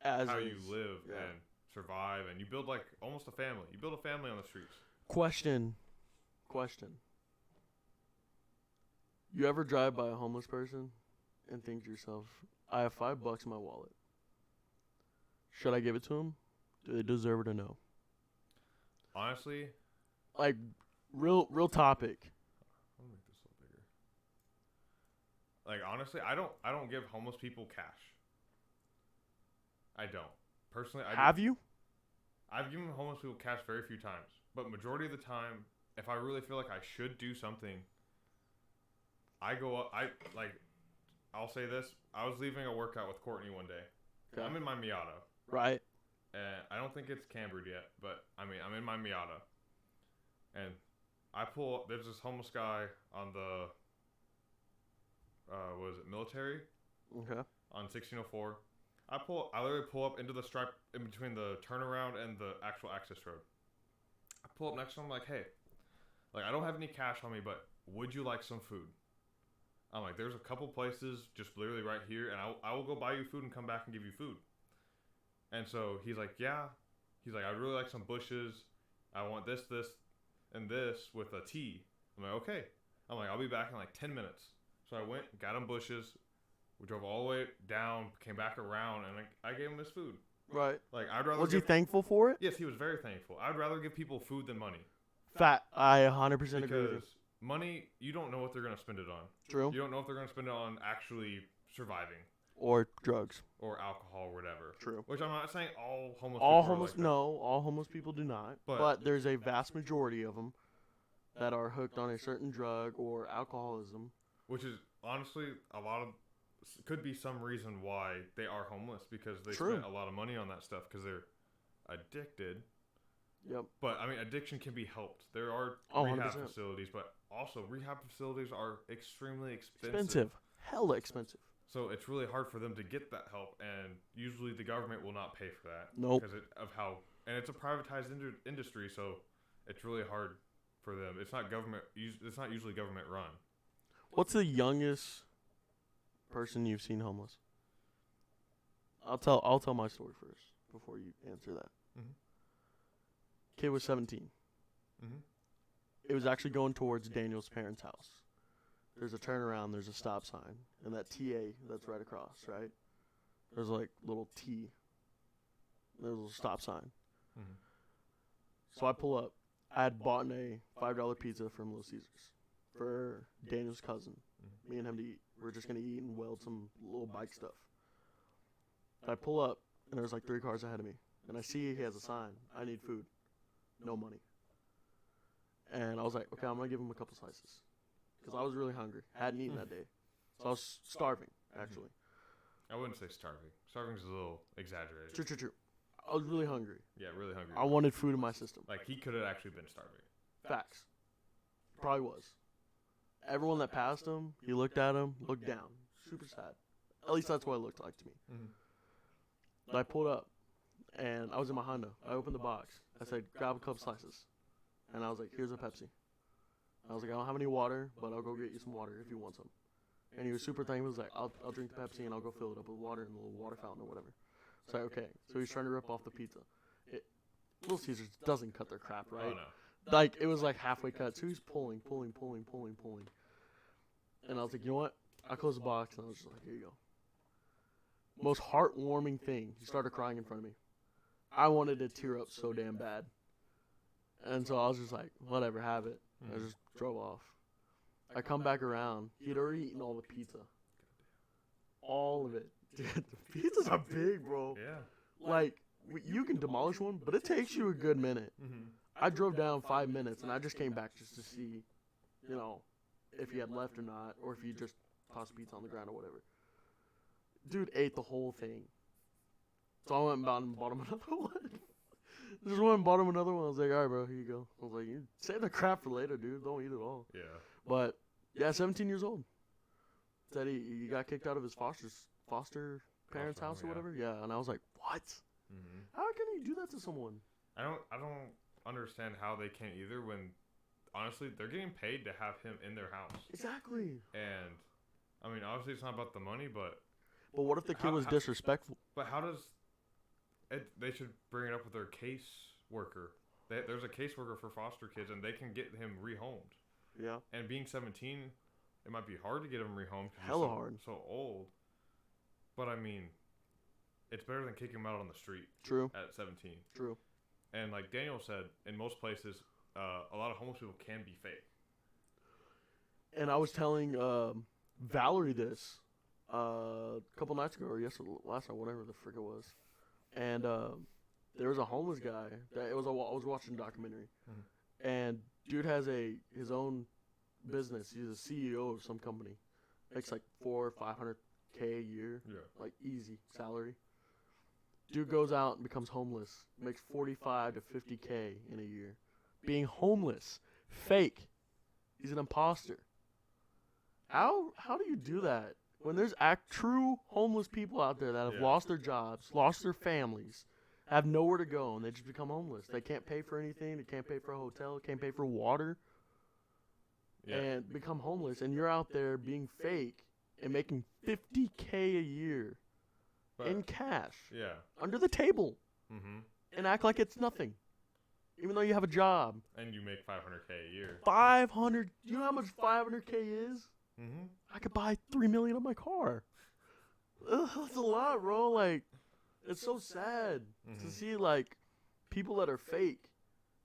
As how is. you live Yeah. and survive, and you build like almost a family. You build a family on the streets. Question. You ever drive by a homeless person and think to yourself, I have $5 in my wallet. Should I give it to them? Do they deserve it or no? Honestly, Like, real topic. let me make this a little bigger. Like honestly, I don't give homeless people cash. I don't. Personally, Have you? I've given homeless people cash very few times, but majority of the time, if I really feel like I should do something, I go up. I'll say this: I was leaving a workout with Courtney one day. Okay. I'm in my Miata, Right. and I don't think it's cambered yet, but I mean, I'm in my Miata, and I pull up. There's this homeless guy on the, what is it, military Okay. on 1604. I literally pull up into the stripe in between the turnaround and the actual access road. I pull up next to him, like, hey, like I don't have any cash on me, but would you like some food? I'm like, there's a couple places just literally right here, and I will go buy you food and come back and give you food. And so he's like, yeah. He's like, I'd really like some bushes. I want this, and this with a tea. I'm like, okay. I'm like, I'll be back in like 10 minutes. So I went, got him bushes. We drove all the way down, came back around, and I gave him his food. Right. Like, I'd rather Was he give, thankful for it? yes, he was very thankful. I'd rather give people food than money. I 100% agree with you. Because money, you don't know what they're going to spend it on. True. You don't know if they're going to spend it on actually surviving Or drugs. or alcohol or whatever. True. Which I'm not saying all homeless All people homeless, are like that. no, all homeless people do not. But- But there's a vast majority of them that are hooked on a certain drug or alcoholism. Which is honestly could be some reason why they are homeless, because they True. spent a lot of money on that stuff because they're addicted. Yep. But I mean, addiction can be helped. There are Oh, rehab 100%. facilities, but also rehab facilities are extremely Expensive. Hella expensive. So it's really hard for them to get that help, and usually the government will not pay for that. Nope. Because of how, and it's a privatized industry, so it's really hard for them. It's not government. It's not usually government run. What's the youngest person you've seen homeless? I'll tell my story first before you answer that. Mhm. Kid was 17. Mhm. It was actually going towards Daniel's parents' house. There's a turnaround, there's a stop sign, and that TA that's right across, right? There's like little T. There's a little stop sign. Mhm. So I pull up. I had bought a $5 pizza from Little Caesars for Daniel's cousin. Mhm. Me and him to eat. We're just gonna eat and weld some little bike stuff. I pull up and there's like 3 cars ahead of me, and I see he has a sign. I need food, no money. And I was like, okay, I'm gonna give him a couple slices, because I was really hungry. Hadn't eaten that day, so I was starving actually. I wouldn't say starving. Starving's a little exaggerated. True. I was really hungry. Yeah, really hungry. I wanted food in my system. Like he could have actually been starving. Facts. Probably was. Everyone that passed him, he looked at him, looked down. Super sad. At least that's what it looked like to me. Mhm. But I pulled up, and I was in my Honda. I opened the box. I said, grab a couple slices. And I was like, here's a Pepsi. I was like, I don't have any water, but I'll go get you some water if you want some. And he was super thankful. He was like, I'll drink the Pepsi, and I'll go fill it up with water in the little water fountain or whatever. So okay. So he's trying to rip off the pizza. Little Caesars doesn't cut their crap, right? Oh no. Like, it was like halfway cut. So he's pulling. And I was like, you know what? I closed the box, and I was just like, here you go. Most heartwarming thing. He started crying in front of me. I wanted to tear up so damn bad. And so I was just like, whatever, have it. I just drove off. I come back around. He'd already eaten all the pizza. All of it. Dude, the pizzas are big, bro. Yeah. Like, you can demolish one, but it takes you a good minute. Mm-hmm. I drove down 5 minutes, and I just came back just to see, you know, if he had left or not, or if he just tossed pizza on the ground or whatever. Dude ate the whole thing. So I went and bought him another one. Just went and bought him another one. I was like, all right, bro, here you go. I was like, you save the crap for later, dude. Don't eat it all. Yeah. But, yeah, 17 years old. Said he got kicked out of his foster parents' home, house or yeah. whatever. Yeah, and I was like, what? Mm-hmm. How can you do that to someone? I don't understand how they can't either when honestly, they're getting paid to have him in their house. Exactly. And I mean, obviously, it's not about the money, but what if the kid was how- disrespectful? but how does they should bring it up with their case worker. There's a caseworker for foster kids, and they can get him rehomed. Yeah. And being 17, it might be hard to get him rehomed. Hella hard. So old. But I mean, it's better than kicking him out on the street. True. At 17. True. And like Daniel said, in most places, a lot of homeless people can be fake. And I was telling Valerie this a couple nights ago or last night, whatever the frick it was. And there was a homeless guy. I was watching a documentary. Mm-hmm. And dude has his own business. He's a CEO of some company. Makes like $400,000 or $500K a year. Yeah. Like easy salary. Dude goes out and becomes homeless. Makes $45,000 to $50K in a year. Being homeless. Fake. He's an imposter. How do you do that? When there's true homeless people out there that have lost their jobs, lost their families, have nowhere to go, and they just become homeless. They can't pay for anything. They can't pay for a hotel. Can't pay for water. Yeah. And become homeless. And you're out there being fake and making $50K a year in cash. Yeah. Under the table. Mm-hmm. And act like it's nothing. Even though you have a job. And you make $500K a year. 500. Do you know how much 500K is? Mm-hmm. I could buy $3 million on my car. Ugh, that's a lot, bro. Like, it's so sad to see like people that are fake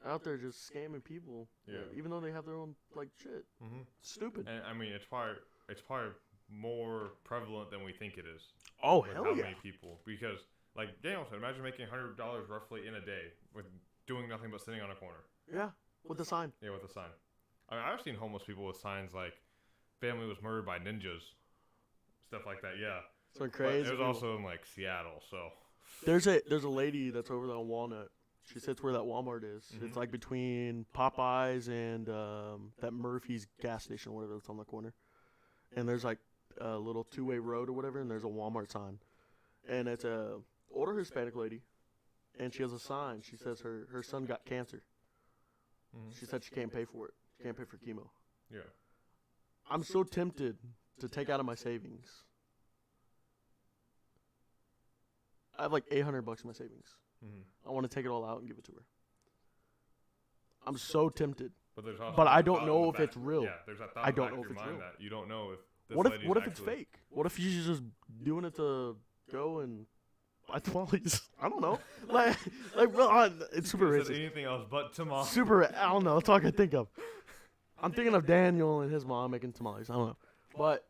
out there just scamming people. Yeah. Even though they have their own like shit. Mm-hmm. Stupid. And I mean, it's probably more prevalent than we think it is. Oh with hell how yeah. many people? Because like Daniel said, imagine making $100 roughly in a day with doing nothing but sitting on a corner. Yeah. With the sign. Yeah, with a sign. I mean, I've seen homeless people with signs like "Family was murdered by ninjas," stuff like that. Yeah. So crazy. But it was also in like Seattle, so. There's a lady that's over there on Walnut. She sits where that Walmart is. Mhm. It's like between Popeyes and that Murphy's gas station or whatever that's on the corner. And there's like a little two-way road or whatever, and there's a Walmart sign. And it's a older Hispanic lady, and she has a sign. She says her son got cancer. Mhm. She said she can't pay for it. She can't pay for chemo. Yeah. I'm so tempted to take out of my savings. I have like $800 in my savings. Mm-hmm. I want to take it all out and give it to her. I'm so tempted. But there's also But I that don't thought in know the if back- it's real. Yeah, there's that thought I in the don't back know of if your it's mind real. that you don't know if this What lady's if it's actually- fake? What if she's just doing it to go and buy tamales? I don't know. like bro, it's super You said racist. anything else but tamales. Super. I don't know. That's all I can think of. I'm thinking of Daniel and his mom making tamales. I don't know. But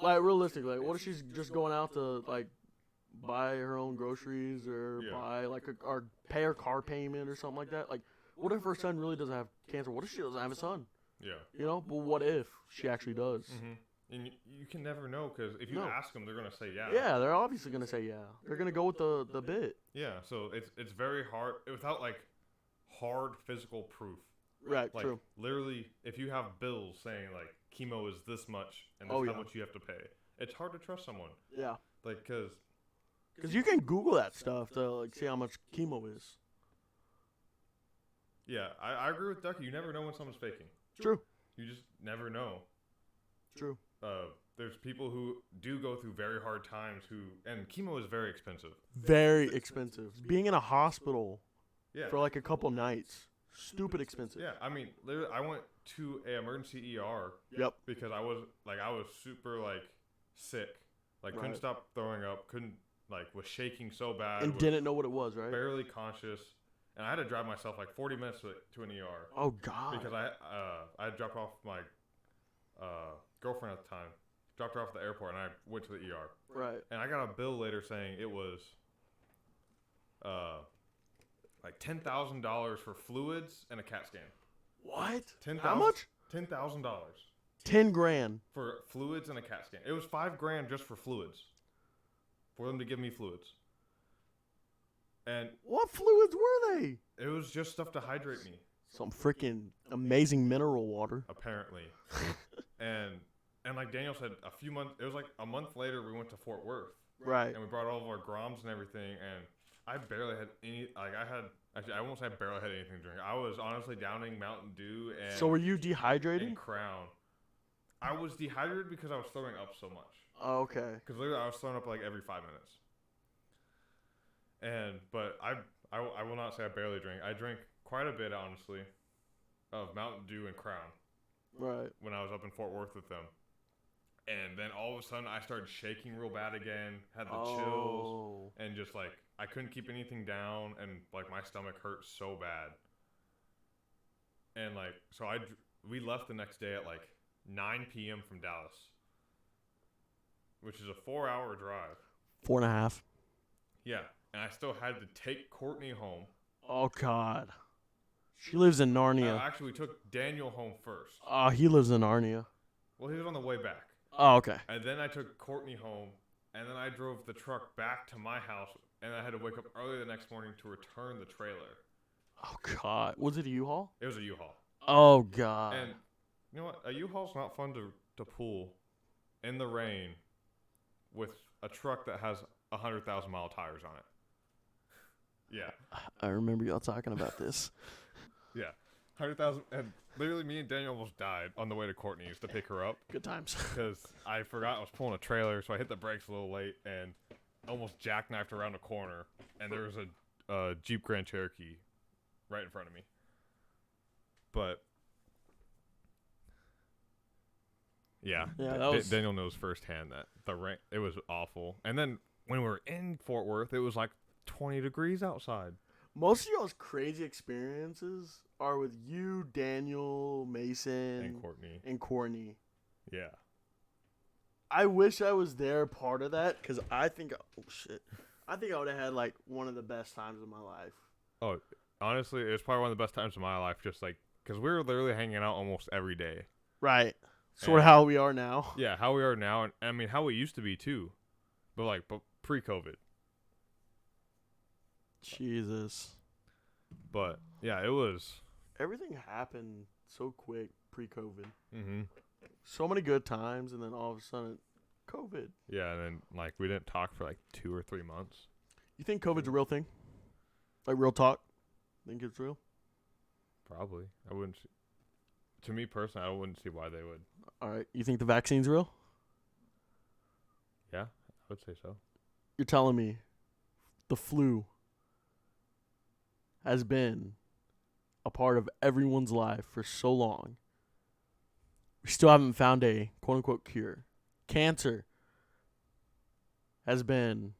like realistically, like, what if she's just going out to like buy her own groceries or Yeah. buy like or pay her car payment or something like that? Like, what if her son really doesn't have cancer? What if she doesn't have a son? Yeah. You know. But what if she actually does? Mm-hmm. And you can never know because if you No. ask them, they're gonna say yeah. Yeah, they're obviously gonna say yeah. They're gonna go with the bit. Yeah. So it's very hard without like hard physical proof. Right. Like True. literally, if you have bills saying like chemo is this much and this Oh, is yeah. how much you have to pay, it's hard to trust someone. Yeah. Like because Because you can Google that stuff to like see how much chemo is. yeah, I agree with Ducky. You never know when someone's faking. True. You just never know. True. There's people who do go through very hard times and chemo is very expensive. Very expensive. Being in a hospital Yeah. for like a couple nights, stupid expensive. Yeah, I mean, literally, I went to a emergency ER Yep. because I was super like sick, like couldn't Right. stop throwing up, couldn't like was shaking so bad, And was didn't know what it was, right? barely conscious, and I had to drive myself like 40 minutes to an ER Oh God. because I had dropped off my girlfriend at the time, dropped her off at the airport, and I went to the ER, Right. and I got a bill later saying it was like $10,000 for fluids and a CAT scan. What? 10,000 How much? $10,000 $10 grand. for fluids and a CAT scan. It was $5 grand just for fluids, for them to give me fluids, and What fluids were they? it was just stuff to hydrate me, Some freaking amazing mineral water. apparently. and like Daniel said, it was like a month later we went to Fort Worth, Right. and we brought all of our Groms and everything, and I barely had any. Like I had. Actually, I won't say I barely had anything to drink. I was honestly downing Mountain Dew and So were you dehydrated? and Crown. I was dehydrated because I was throwing up so much. Oh, okay. Because literally I was throwing up like every 5 minutes. But I will not say I barely drink. I drank quite a bit, honestly, of Mountain Dew and Crown Right. when I was up in Fort Worth with them. And then all of a sudden I started shaking real bad again, had the chills, and just like I couldn't keep anything down, and like my stomach hurt so bad. And like so we left the next day at like 9 p.m. from Dallas, which is a 4-hour drive. 4.5. Yeah, and I still had to take Courtney home. Oh God. She lives in Narnia. Actually, we took Daniel home first. Oh, he lives in Narnia. Well, he was on the way back. Oh, okay. And then I took Courtney home, and then I drove the truck back to my house, and I had to wake up early the next morning to return the trailer. Oh God. Was it a U-Haul? It was a U-Haul. Oh God. And you know what? A U-Haul's not fun to pull in the rain with a truck that has 100,000-mile tires on it. Yeah. I remember y'all talking about this. Yeah. 100,000, and literally me and Daniel almost died on the way to Courtney's to pick her up. Good times. Because I forgot I was pulling a trailer, so I hit the brakes a little late and almost jackknifed around a corner, and there was a Jeep Grand Cherokee right in front of me. But yeah, Daniel knows firsthand that the rain, it was awful. And then when we were in Fort Worth, it was like 20 degrees outside. Most of y'all's crazy experiences are with you, Daniel, Mason, and Courtney. Yeah. I wish I was there, part of that, because I think, I think I would have had like one of the best times of my life. Oh, honestly, it was probably one of the best times of my life, just like, because we were literally hanging out almost every day. Right. Sort of how we are now. Yeah, how we are now, and I mean, how we used to be too. But pre-COVID. Jesus. But yeah, it was. Everything happened so quick pre-COVID. Mm-hmm. So many good times, and then all of a sudden, COVID. Yeah, and then like we didn't talk for like 2 or 3 months. You think COVID's a real thing? Like real talk? Think it's real? Probably. I wouldn't. To me personally, I wouldn't see why they would. All right. You think the vaccine's real? Yeah, I would say so. You're telling me the flu has been a part of everyone's life for so long. We still haven't found a quote-unquote cure. Cancer has been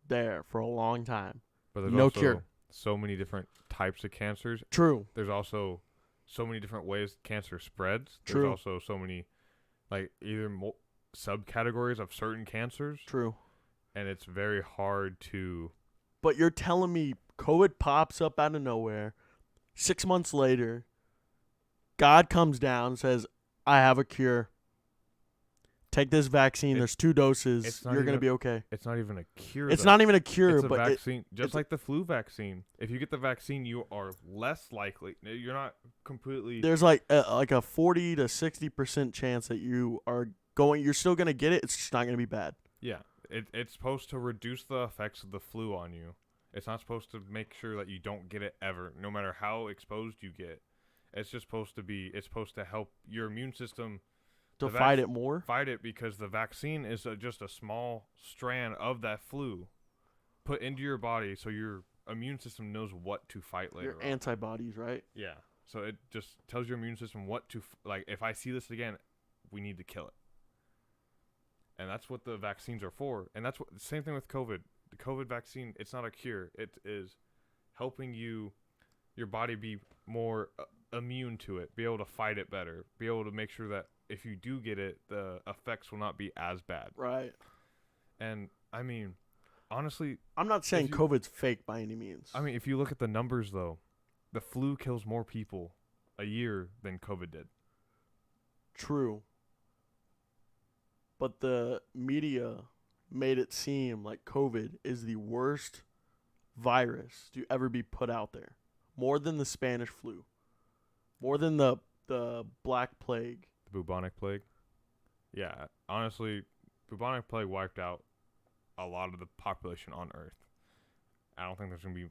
there for a long time. But there's no also cure. So many different types of cancers. True. There's also so many different ways cancer spreads. True. There's also so many, like, either subcategories of certain cancers. True. And it's very hard to... But you're telling me COVID pops up out of nowhere. 6 months later, God comes down and says, I have a cure. Take this vaccine. There's 2 doses. You're going to be okay. It's not even a cure. It's not even a cure. It's a but vaccine. Just like the flu vaccine. If you get the vaccine, you are less likely. You're not completely... There's like a 40 to 60% chance that you're still going to get it. It's just not going to be bad. Yeah. It's supposed to reduce the effects of the flu on you. It's not supposed to make sure that you don't get it ever, no matter how exposed you get. It's just supposed to help your immune system to fight it more? Fight it, because the vaccine is just a small strand of that flu put into your body so your immune system knows what to fight later. Your antibodies, right? Yeah. So it just tells your immune system what to, like, if I see this again, we need to kill it. And that's what the vaccines are for. And that's what the same thing with COVID. The COVID vaccine, it's not a cure. It is helping your body be more immune to it, be able to fight it better, be able to make sure that if you do get it, the effects will not be as bad. Right. And, I mean, honestly... I'm not saying COVID's fake by any means. I mean, if you look at the numbers, though, the flu kills more people a year than COVID did. True. But the media made it seem like COVID is the worst virus to ever be put out there. More than the Spanish flu. More than the Black Plague. The bubonic plague? Yeah, honestly, bubonic plague wiped out a lot of the population on Earth. I don't think there's gonna be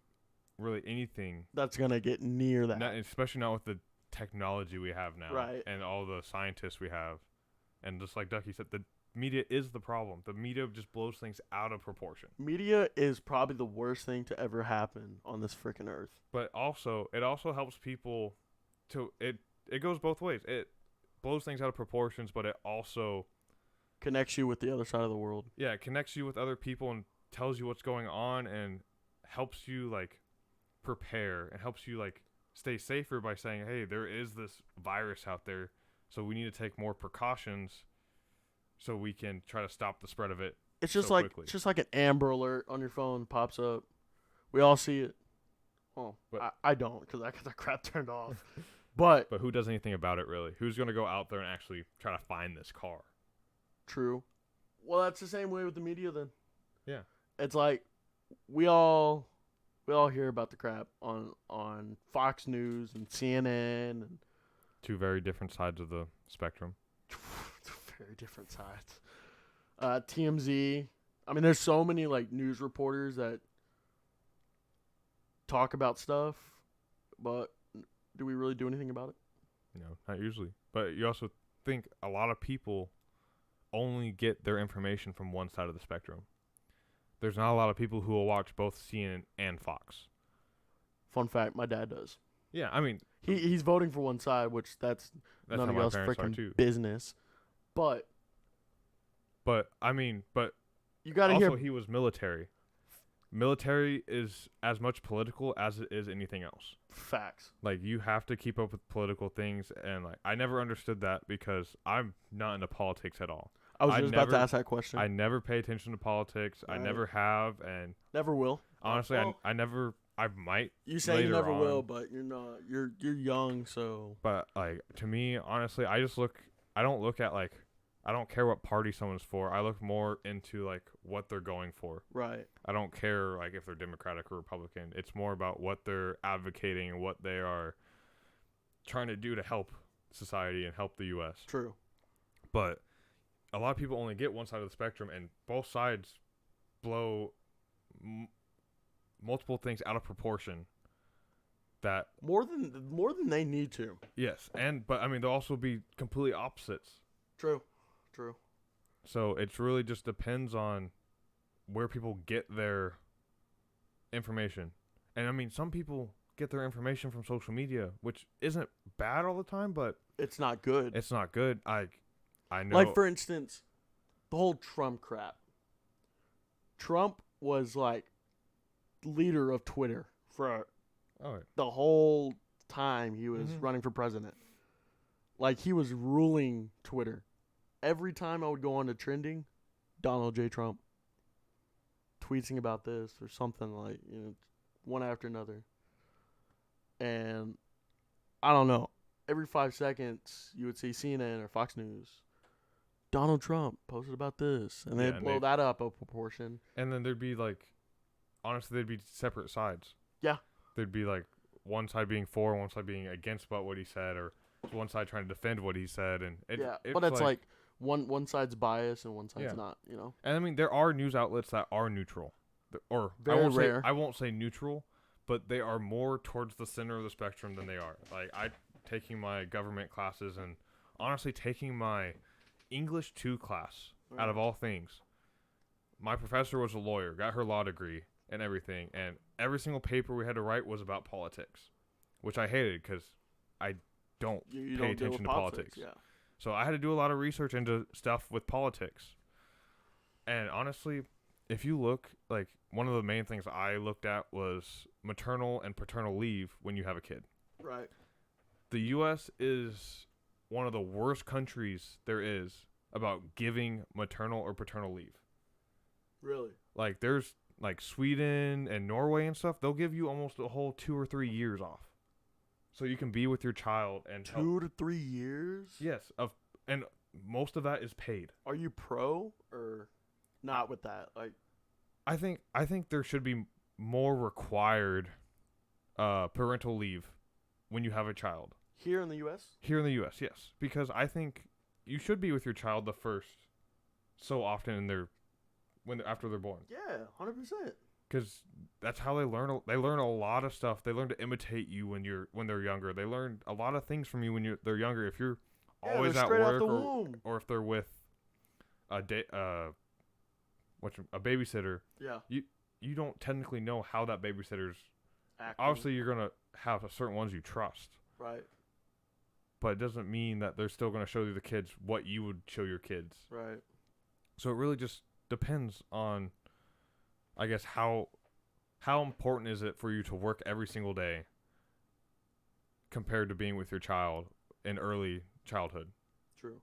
really anything, That's gonna get near that. especially not with the technology we have now, Right. and all the scientists we have, and just like Ducky said, the media is the problem. The media just blows things out of proportion. Media is probably the worst thing to ever happen on this freaking earth. But also, it also helps people to it goes both ways. It blows things out of proportions, but it also Connects you with the other side of the world. it connects you with other people and tells you what's going on and helps you like prepare and helps you like stay safer by saying, hey, there is this virus out there, so we need to take more precautions so we can try to stop the spread of it. It's just So like quickly. it's just like an Amber Alert on your phone pops up. We all see it. Oh, But- I don't because I got that crap turned off. But But who does anything about it really? Who's going to go out there and actually try to find this car? true. Well, that's the same way with the media then. Yeah. It's like we all hear about the crap on Fox News and CNN and Two very different sides of the spectrum. very different sides. TMZ. I mean, there's so many like news reporters that talk about stuff, but do we really do anything about it? No, not usually. But you also think a lot of people only get their information from one side of the spectrum. There's not a lot of people who will watch both CNN and Fox. Fun fact: my dad does. Yeah, I mean, He's voting for one side, which that's that's none how of my y'all's parents are freaking too. business. But But you got to also hear he was military. Military is as much political as it is anything else. facts. Like you have to keep up with political things, and like I never understood that because I'm not into politics at all. I was I just about to never- ask that question. I never pay attention to politics. I Right. never have, and Never will. honestly, Well, I never. I might, you say you later never will, on. but you're not. You're young, so but like to me, honestly, I just look. I don't look at like. I don't care what party someone's for. I look more into like what they're going for. right. I don't care like if they're Democratic or Republican. It's more about what they're advocating and what they are trying to do to help society and help the U.S. True. But a lot of people only get one side of the spectrum, and both sides blow multiple things out of proportion. That More than they need to. yes, but I mean they'll also be completely opposites. True. True. So it's really just depends on where people get their information. And I mean, some people get their information from social media, which isn't bad all the time, but It's not good. it's not good. I know. Like for instance, the whole Trump crap. Trump was like leader of Twitter for oh, the whole time he was Mhm. running for president. Like he was ruling Twitter. Every time I would go on to trending, Donald J. Trump tweeting about this or something like, one after another. And I don't know. Every 5 seconds, you would see CNN or Fox News. Donald Trump posted about this, and Yeah, they'd and blow they- that up a proportion. and then there'd be like, honestly, there'd be separate sides. Yeah. There'd be like one side being for, one side being against about what he said, or one side trying to defend what he said, and But it's like one side's biased and one side's Yeah. not. And I mean, there are news outlets that are neutral, or Very rare. I won't say neutral, but they are more towards the center of the spectrum than they are. Like I taking my government classes and honestly taking my English 2 class out of all things. My professor was a lawyer, got her law degree and everything, and every single paper we had to write was about politics, which I hated because I don't You pay don't deal with attention to politics. Yeah. So I had to do a lot of research into stuff with politics. And honestly, if you look, like, one of the main things I looked at was maternal and paternal leave when you have a kid. Right. The U.S. is one of the worst countries there is about giving maternal or paternal leave. Really. Like, there's, like, Sweden and Norway and stuff, they'll give you almost a whole 2 or 3 years off. So you can be with your child and help. 2 to 3 years? Yes, and most of that is paid. Are you pro or not with that? Like, I think there should be more required parental leave when you have a child here in the U.S.? here in the U.S. Yes, because I think you should be with your child the first so often in after they're born, Yeah, 100%. because that's how they learn. They learn a lot of stuff. They learn to imitate you when they're younger. They learn a lot of things from you when they're younger. If you're always they're at straight out work the womb. or if they're with a babysitter, Yeah. You don't technically know how that babysitter's. Acting. Obviously, you're gonna have certain ones you trust, Right. but it doesn't mean that they're still gonna show the kids what you would show your kids. Right. So it really just depends on, I guess, how important is it for you to work every single day compared to being with your child in early childhood. True.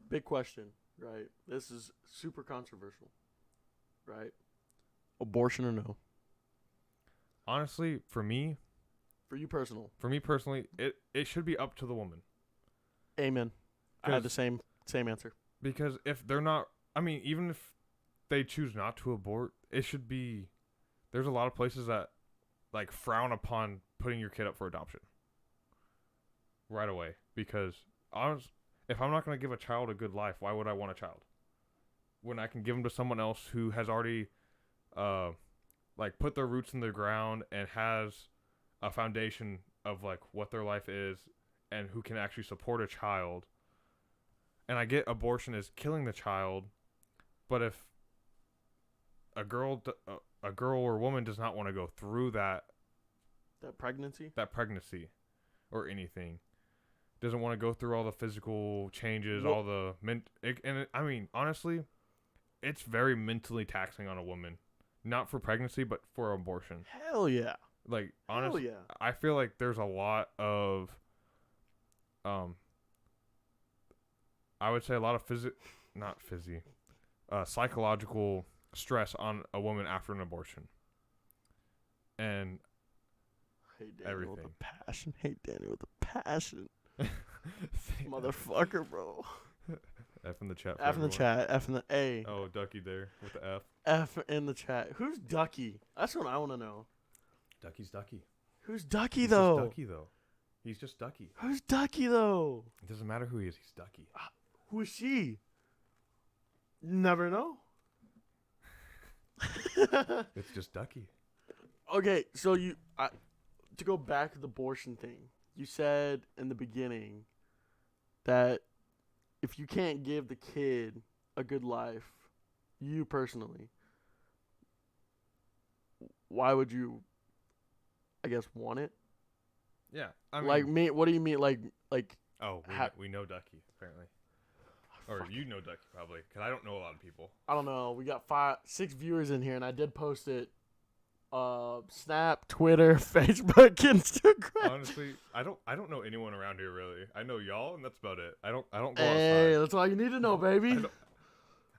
Big question, right? This is super controversial, right? Abortion or no? Honestly, for me personally, it should be up to the woman. Amen. I had the same answer. Because if they're not, I mean, even if they choose not to abort, it should be, there's a lot of places that like frown upon putting your kid up for adoption right away. Because if I'm not going to give a child a good life, why would I want a child? When I can give them to someone else who has already like put their roots in the ground and has a foundation of like what their life is and who can actually support a child. And I get abortion is killing the child, but if a girl or woman does not want to go through that pregnancy or anything, doesn't want to go through all the physical changes, all the I mean, honestly, it's very mentally taxing on a woman, not for pregnancy, but for abortion. Hell yeah. Like, honestly, hell yeah. I feel like there's a lot of, I would say a lot of psychological stress on a woman after an abortion. And Hey, Daniel everything. with a passion. Hey, Daniel with a passion. Motherfucker, bro. F in the chat. F in the chat. F in the A. Oh, Ducky there with the F. F in the chat. Who's Ducky? That's what I want to know. Ducky's Ducky. Who's Ducky, He's though? just Ducky, though. He's just Ducky. Who's Ducky, though? It doesn't matter who he is. He's Ducky. Who is she? Never know. It's just Ducky. Okay, so to go back to the abortion thing, you said in the beginning that if you can't give the kid a good life, you personally, why would you, I guess, want it? Yeah. I mean, Like me, what do you mean? Like oh, we know Ducky, apparently. Or you know Ducky, probably, because I don't know a lot of people. I don't know. We got 6 viewers in here, and I did post it. Snap, Twitter, Facebook, Instagram. Honestly, I don't know anyone around here really. I know y'all, and that's about it. I don't go Hey, outside. that's all you need to know, baby.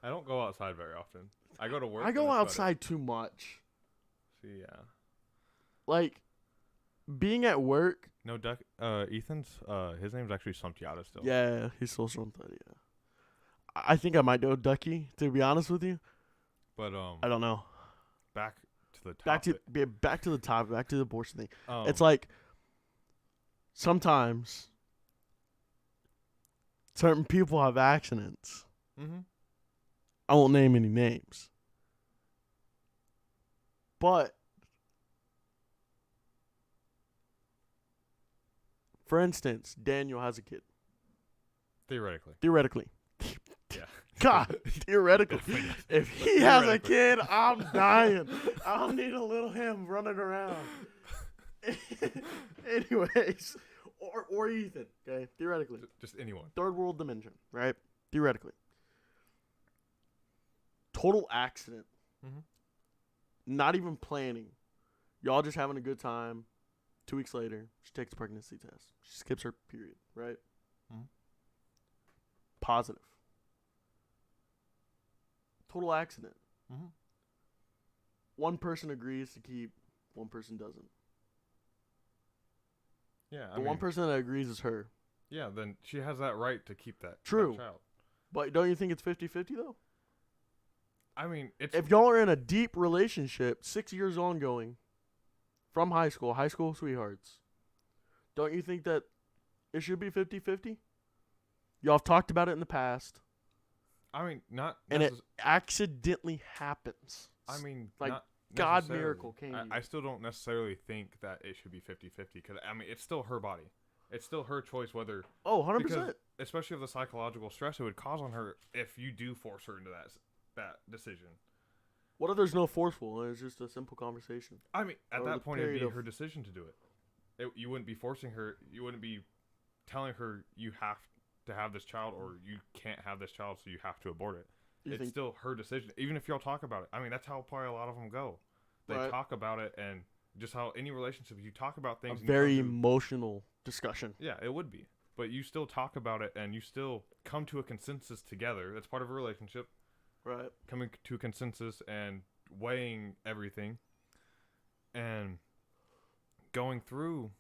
I don't go outside very often. I go to work. I go outside too much. See, yeah. Like being at work. No, Ethan's. His name's actually Santiago still. Yeah, he's still something. Yeah. I think I might know Ducky. To be honest with you, but I don't know. Back to the topic. Back to the topic. Back to the abortion thing. Oh. It's like sometimes certain people have accidents. Mm-hmm. I won't name any names, but for instance, Daniel has a kid. Theoretically. Yeah. God, theoretically. If he has a kid, I'm dying. I don't need a little him running around. Anyways, or Ethan, okay? Theoretically. Just anyone. Third world dimension, right? Theoretically. Total accident. Mm-hmm. Not even planning. Y'all just having a good time. 2 weeks later, she takes a pregnancy test. She skips her period, right? Mm-hmm. Positive. Total accident. Mm-hmm. One person agrees to keep, one person doesn't. Yeah, The one person that agrees is her. Yeah, then she has that right to keep that True. child. But don't you think it's 50-50 though? I mean, it's If y'all are in a deep relationship, 6 years ongoing, from high school sweethearts, don't you think that it should be 50-50? Y'all have talked about it in the past. I mean, not And it accidentally happens. I mean, like not God necessarily. miracle came. I still don't necessarily think that it should be 50-50 because I mean it's still her body. It's still her choice whether, 100%. because especially of the psychological stress it would cause on her if you do force her into that decision. What if there's no forceful and it's just a simple conversation? I mean, at Or that the point, it'd be period of- her decision to do it. You wouldn't be forcing her. You wouldn't be telling her you have to have this child or you can't have this child, so you have to abort it. You It's think still her decision, even if y'all talk about it. I mean, that's how probably a lot of them go. They Right. talk about it, and just how any relationship, you talk about a things. and you very come to- emotional discussion? yeah, it would be. But you still talk about it, and you still come to a consensus together. That's part of a relationship. Right. Coming to a consensus and weighing everything and going through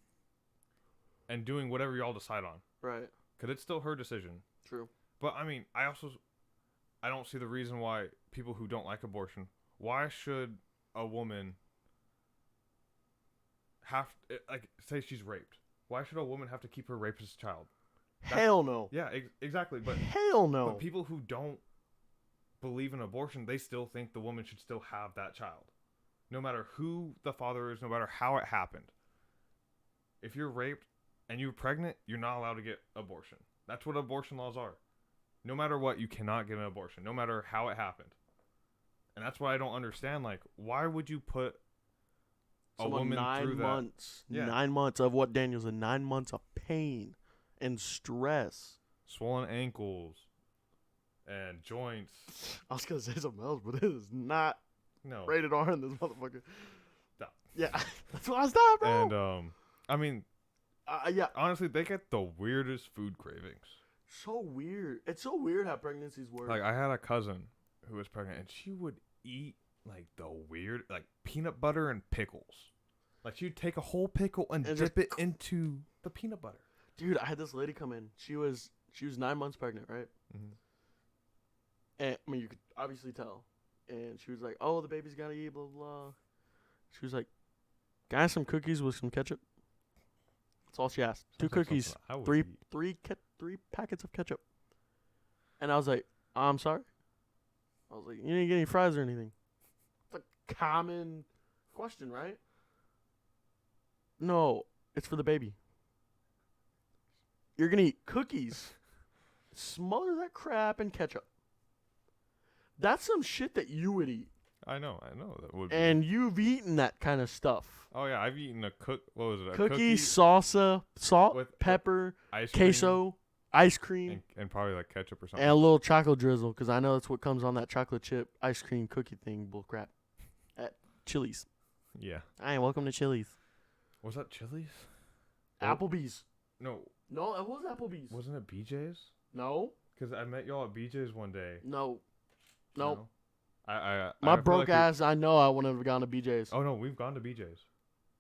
and doing whatever y'all decide on, Right. because it's still her decision. True. But I mean, I don't see the reason why people who don't like abortion, why should a woman have like say she's raped, why should a woman have to keep her rapist child? Hell no. Yeah, exactly. But Hell no. But people who don't believe in abortion, they still think the woman should still have that child. No matter who the father is, no matter how it happened. If you're raped and you're pregnant, you're not allowed to get abortion. That's what abortion laws are. No matter what, you cannot get an abortion, no matter how it happened. And that's why I don't understand, like, why would you put a Someone woman 9 through that? months. Yeah. 9 months of what Daniel said. 9 months of pain and stress. Swollen ankles and joints. I was gonna say something else, but it is not No. rated R in this motherfucker. Stop. Yeah, that's why I stopped, bro. And, I mean, Yeah, honestly, they get the weirdest food cravings. so weird. It's so weird how pregnancies work. Like, I had a cousin who was pregnant, and she would eat, like, the weird, like, peanut butter and pickles. Like, she'd take a whole pickle and And dip it into the peanut butter. Dude, I had this lady come in. She was 9 months pregnant, right? Mm-hmm. And I mean, you could obviously tell. And she was like, "Oh, the baby's gotta eat, blah blah, blah." She was like, "Can I have some cookies with some ketchup?" That's all she asked. 2 cookies, three packets of ketchup. And I was like, "I'm sorry." I was like, "You didn't get any fries or anything?" It's a common question, right? No, it's for the baby. You're gonna eat cookies, smother that crap in ketchup. That's some shit that you would eat. I know that would be. And you've eaten that kind of stuff. Oh, yeah, I've eaten what was it? A Cookie, salsa, salt, with pepper, ice cream queso, ice cream, and probably, like, ketchup or and something. a little chocolate drizzle, because I know that's what comes on that chocolate chip ice cream cookie thing bullcrap at Chili's. Yeah. Hi, welcome to Chili's. Was that Chili's? Applebee's. No. No, it was Applebee's. Wasn't it BJ's? No, Because I met y'all at BJ's one day. no, nope. No? I My feel broke like we- ass, I know I wouldn't have gone to BJ's. Oh no, we've gone to BJ's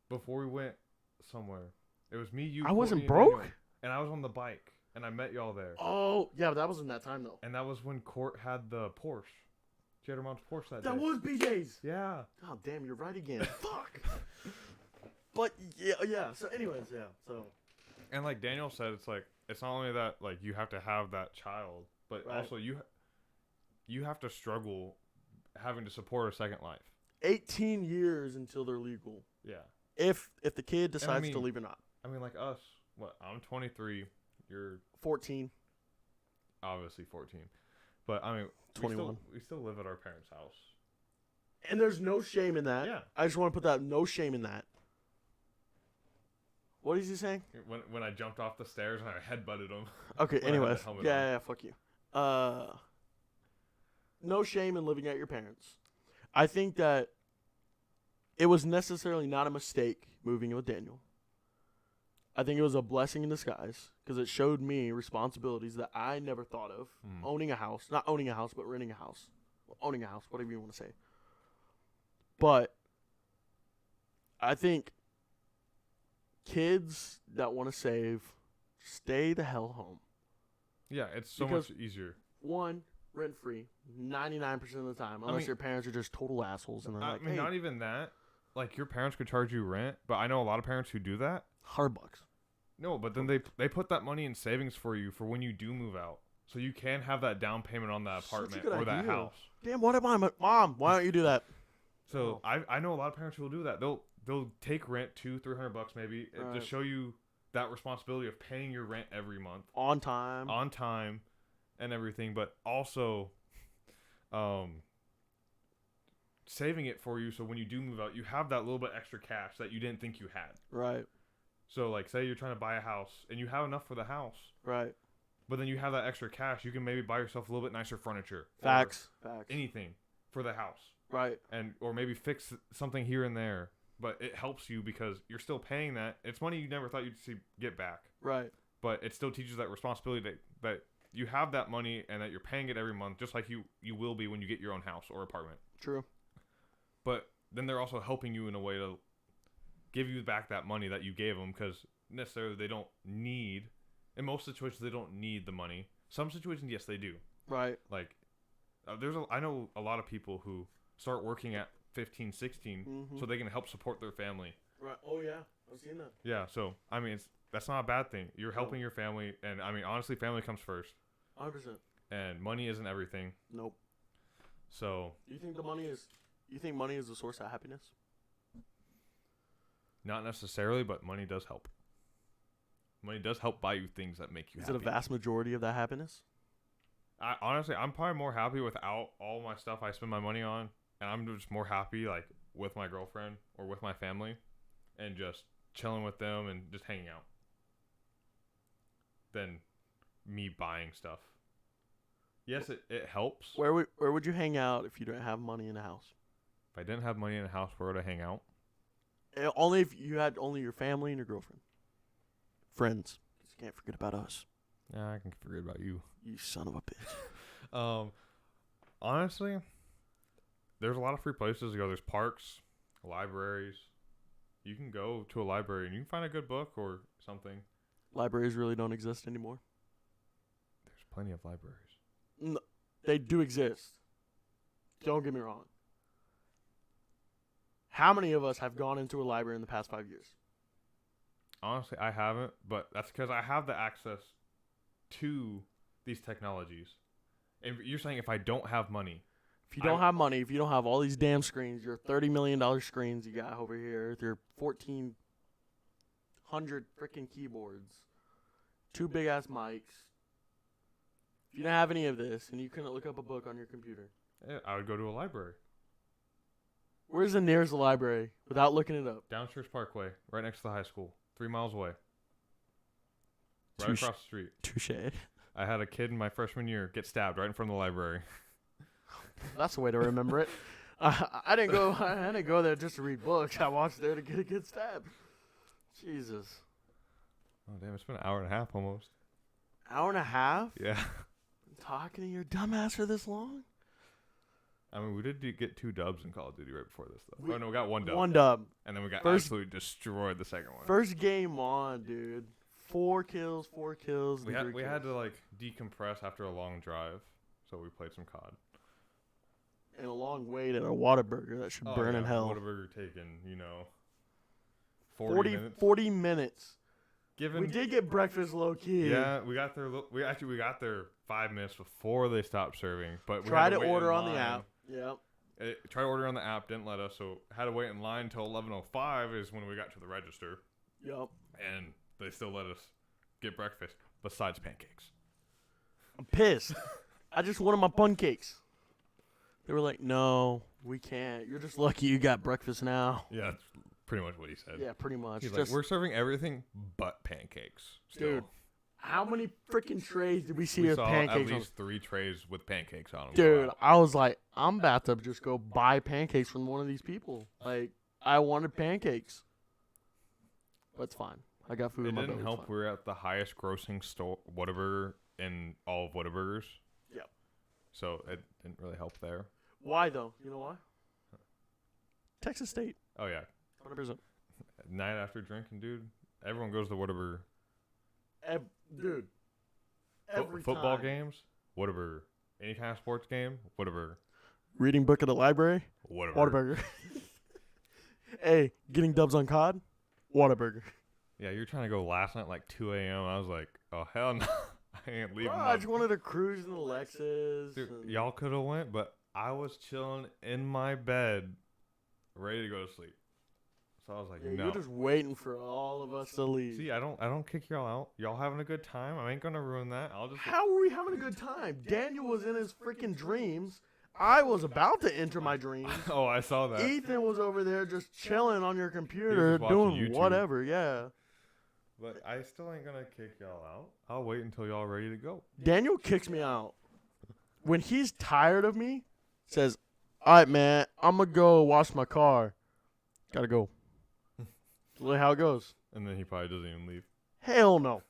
before we went somewhere. It was me, you. I wasn't Courtney, and broke? Daniel, and I was on the bike, and I met y'all there. Oh, yeah, but that wasn't that time, though. And that was when Court had the Porsche. She had her mom's Porsche that That day. was BJ's. Yeah. Oh, damn, you're right again. Fuck. But, yeah. So, anyways, yeah. So, And like Daniel said, it's not only that like you have to have that child, but Right. also you have to struggle having to support a second life. 18 years until they're legal. Yeah. If the kid decides to mean- leave or not. I mean, like us. What? I'm 23. You're 14. obviously 14. But I mean, 21. We still live at our parents' house. And there's no shame in that. Yeah. I just want to put that no shame in that. What is he saying? When I jumped off the stairs and I headbutted him. Okay, When I had the anyways. helmet Yeah, fuck you. No shame in living at your parents. I think that it was necessarily not a mistake moving in with Daniel. I think it was a blessing in disguise because it showed me responsibilities that I never thought of. Mm. Owning a house. Not owning a house, but renting a house. Well, owning a house, whatever you want to say. But I think kids that want to save, stay the hell home. Yeah, it's so Because- much easier. One, rent free, 99% of the time, unless mean- your parents are just total assholes and they're I like, mean, hey, not even that. Like your parents could charge you rent, but I know a lot of parents who do that. $100. No, but then they put that money in savings for you for when you do move out, so you can have that down payment on that Such a apartment good or that idea. house. Damn, what am I? Mom, why don't you do that? So I know a lot of parents who will do that. They'll take rent $200-300 maybe and Right. just show you that responsibility of paying your rent every month On time. on time and everything, but also saving it for you so when you do move out, you have that little bit extra cash that you didn't think you had. Right. So like say you're trying to buy a house and you have enough for the house, Right. but then you have that extra cash, you can maybe buy yourself a little bit nicer furniture. or Facts. Anything for the house. Right. And or maybe fix something here and there, but it helps you because you're still paying that. It's money you never thought you'd get back. Right. But it still teaches that responsibility that you have that money and that you're paying it every month, just like you will be when you get your own house or apartment. True. But then they're also helping you in a way to give you back that money that you gave them, because necessarily they don't need. In most situations, they don't need the money. Some situations, yes, they do. Right. Like, I know a lot of people who start working at 15, 16, so they can help support their family. Right. Oh yeah, I've seen that. Yeah, so I mean, that's not a bad thing. You're helping your family, and I mean, honestly, family comes first. 100%. And money isn't everything. Nope. So You think money is the source of happiness? not necessarily, but money does help. Money does help buy you things that make you Is happy. it a vast majority of that happiness? Honestly, I'm probably more happy without all my stuff I spend my money on, and I'm just more happy like with my girlfriend or with my family, and just chilling with them and just hanging out, than me buying stuff. Yes, it helps. Where would you hang out if you didn't have money in the house? If I didn't have money in the house, where would I hang out? Only if you had only your family and your girlfriend. Friends. Just can't forget about us. Yeah, I can forget about you. You son of a bitch. Honestly, there's a lot of free places to go. There's parks, libraries. You can go to a library and you can find a good book or something. Libraries really don't exist anymore. There's plenty of libraries. No, they do exist. Don't get me wrong. How many of us have gone into a library in the past 5 years? Honestly, I haven't, but that's because I have the access to these technologies. And you're saying if I don't have money. If you don't have money, if you don't have all these damn screens, your $30 million screens you got over here, with your 1,400 freaking keyboards, 2 big ass mics. If you didn't have any of this and you couldn't look up a book on your computer, Yeah, I would go to a library. where's the nearest library without looking it up? Down Church Parkway, right next to the high school. 3 miles away. Right Touche. across the street. Touche. I had a kid in my freshman year get stabbed right in front of the library. That's the way to remember it. I didn't go. I didn't go there just to read books. I watched there to get stabbed. Jesus. Oh, damn, it's been an hour and a half almost. Hour and a half? Yeah. Talking to your dumbass for this long? I mean, we did get 2 dubs in Call of Duty right before this, though. Oh, no, we got 1 dub. 1 dub. And then we got First- absolutely destroyed the second one. First game on, dude. 4 kills, 4 kills. we and had 3 had kills. to, like, decompress after a long drive, so we played some COD. And a long wait at a Whataburger that should burn in hell. Whataburger taken, 40 minutes. 40 minutes. Given, We did get breakfast low key. Yeah, we got there. We got there 5 minutes before they stopped serving. But we Try had to wait in order on the line. app. Yep. Tried to order on the app, didn't let us, so had to wait in line until 11:05 is when we got to the register, Yep. and they still let us get breakfast besides pancakes. I'm pissed. I just wanted my bun cakes. They were like, no, we can't. You're just lucky you got breakfast now. Yeah, that's pretty much what he said. Yeah, pretty much. He's Just, like, we're serving everything but pancakes. Still. Dude, how many freaking trays did we see we with saw pancakes at on? least 3 trays with pancakes on them. Dude, I was like, I'm about to just go buy pancakes from one of these people. Like, I wanted pancakes. But it's fine. I got food it in my didn't belly. help. It's We fine. were at the highest grossing store Whataburger in all of Whataburgers. Yep. So it didn't really help there. Why, though? You know why? Texas State. Oh yeah, 100%. night after drinking, dude. Everyone goes to Whataburger. Dude. Every Football time. games, Whataburger. Any kind of sports game, Whataburger. Reading book at the library? Whataburger. Whataburger. Hey, getting dubs on COD? Whataburger. Yeah, you're trying to go last night like 2 a.m. I was like, oh hell no, I ain't leaving. Bro, my- I just wanted to cruise in the Lexus. Dude, and- y'all could have went, but I was chilling in my bed ready to go to sleep. So I was like, Yeah, no. you're just waiting for all of us to leave. See, I don't kick y'all out. Y'all having a good time. I ain't gonna ruin that. I'll just. How were we having a good time? Daniel was in his freaking dreams. I was about to enter my dreams. Oh, I saw that. Ethan was over there just chilling on your computer, watching doing YouTube. whatever. Yeah. But I still ain't gonna kick y'all out. I'll wait until y'all ready to go. Daniel kicks me out. When he's tired of me, says, all right, man, I'm going to go wash my car. Got to go. That's really how it goes. And then he probably doesn't even leave. Hell no.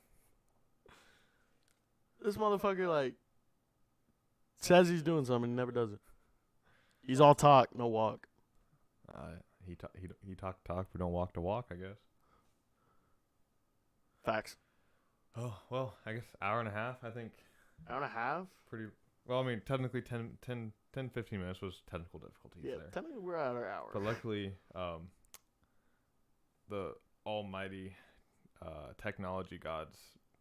This motherfucker, like, says he's doing something and never does it. He's all talk, no walk. He talk, but don't walk the walk, I guess. Facts. Oh, well, I guess hour and a half, I think. Hour and a half? Pretty, well, I mean, technically 10, 15 minutes was technical difficulties Yeah, there. technically we're at our hour. But luckily, the almighty technology gods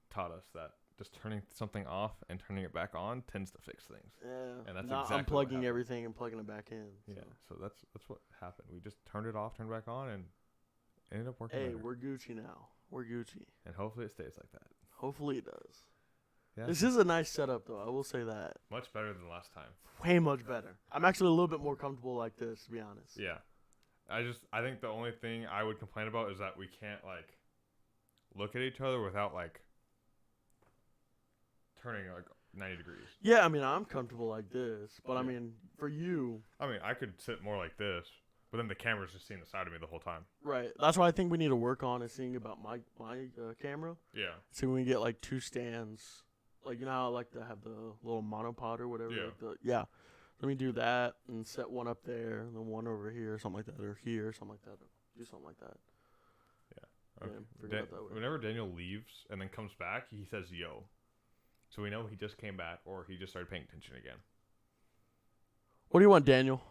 taught us that just turning something off and turning it back on tends to fix things. Yeah. And that's not exactly what unplugging happened. everything and plugging it back in. So. Yeah, so that's what happened. We just turned it off, turned it back on, and ended up working Hey, better. we're Gucci now. We're Gucci. And hopefully it stays like that. Hopefully it does. Yeah, This is a nice setup, though. I will say that. much better than last time. Way much better. I'm actually a little bit more comfortable like this, to be honest. Yeah, I think the only thing I would complain about is that we can't like look at each other without like turning like 90 degrees. Yeah, I mean, I'm comfortable like this, but I Yeah. mean, for you, I mean, I could sit more like this, but then the camera's just seeing the side of me the whole time. right? That's what I think we need to work on is seeing about my camera. Yeah. See when we get like two stands, like you know how I like to have the little monopod or whatever. Yeah. Yeah. Let me do that and set one up there, and then one over here, something like that, or here, something like that. Do something like that. Okay. Yeah, figure it out that way. Whenever Daniel leaves and then comes back, he says "yo," so we know he just came back or he just started paying attention again. What do you want, Daniel?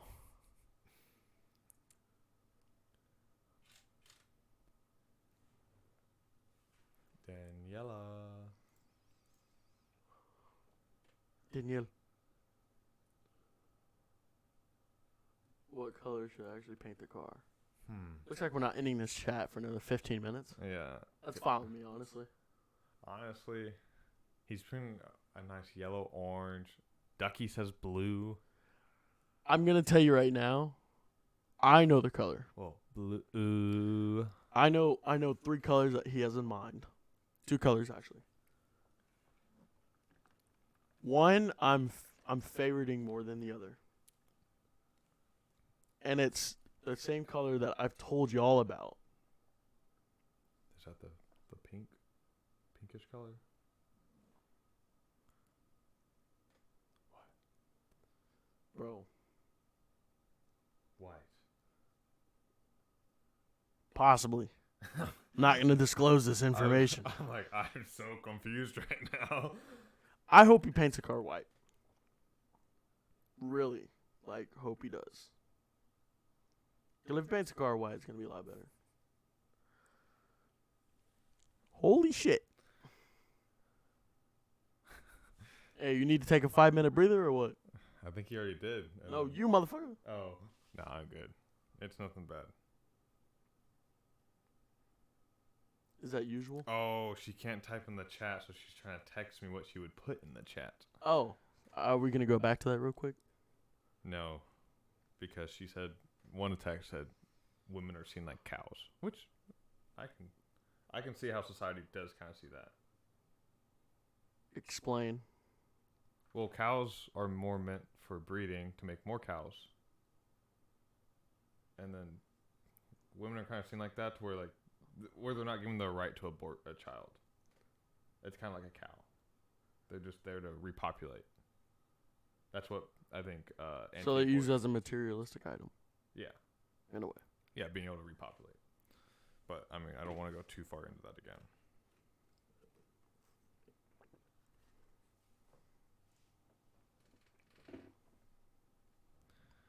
Daniela. Daniel. What color should I actually paint the car? Looks like we're not ending this chat for another 15 minutes. Yeah. That's fine with me, honestly. Honestly, he's putting a nice yellow, orange. Ducky says blue. I'm going to tell you right now, I know the color. Well, blue. I know 3 colors that he has in mind. 2 colors, actually. One, I'm favoriting more than the other. And it's the same color that I've told you all about. Is that the pinkish color? Bro, White. possibly. Not going to disclose this information. I'm like, I'm so confused right now. I hope he paints the car white. Really. Like, hope he does. 'Cause if he paints the car white, it's going to be a lot better. Holy shit. Hey, you need to take a 5-minute breather or what? I think he already did. and No, then- you motherfucker. Oh, no, I'm good. It's nothing bad. Is that usual? Oh, she can't type in the chat, so she's trying to text me what she would put in the chat. Oh. Are we going to go back to that real quick? No, because she said one text said women are seen like cows, which I can see how society does kind of see that. Explain. Well, cows are more meant for breeding to make more cows, and then women are kind of seen like that to where like where they're not given the right to abort a child. It's kind of like a cow. They're just there to repopulate. That's what I think. So they're used anti-abort- as a materialistic item, yeah, in a way. yeah, being able to repopulate. But I mean, I don't want to go too far into that again.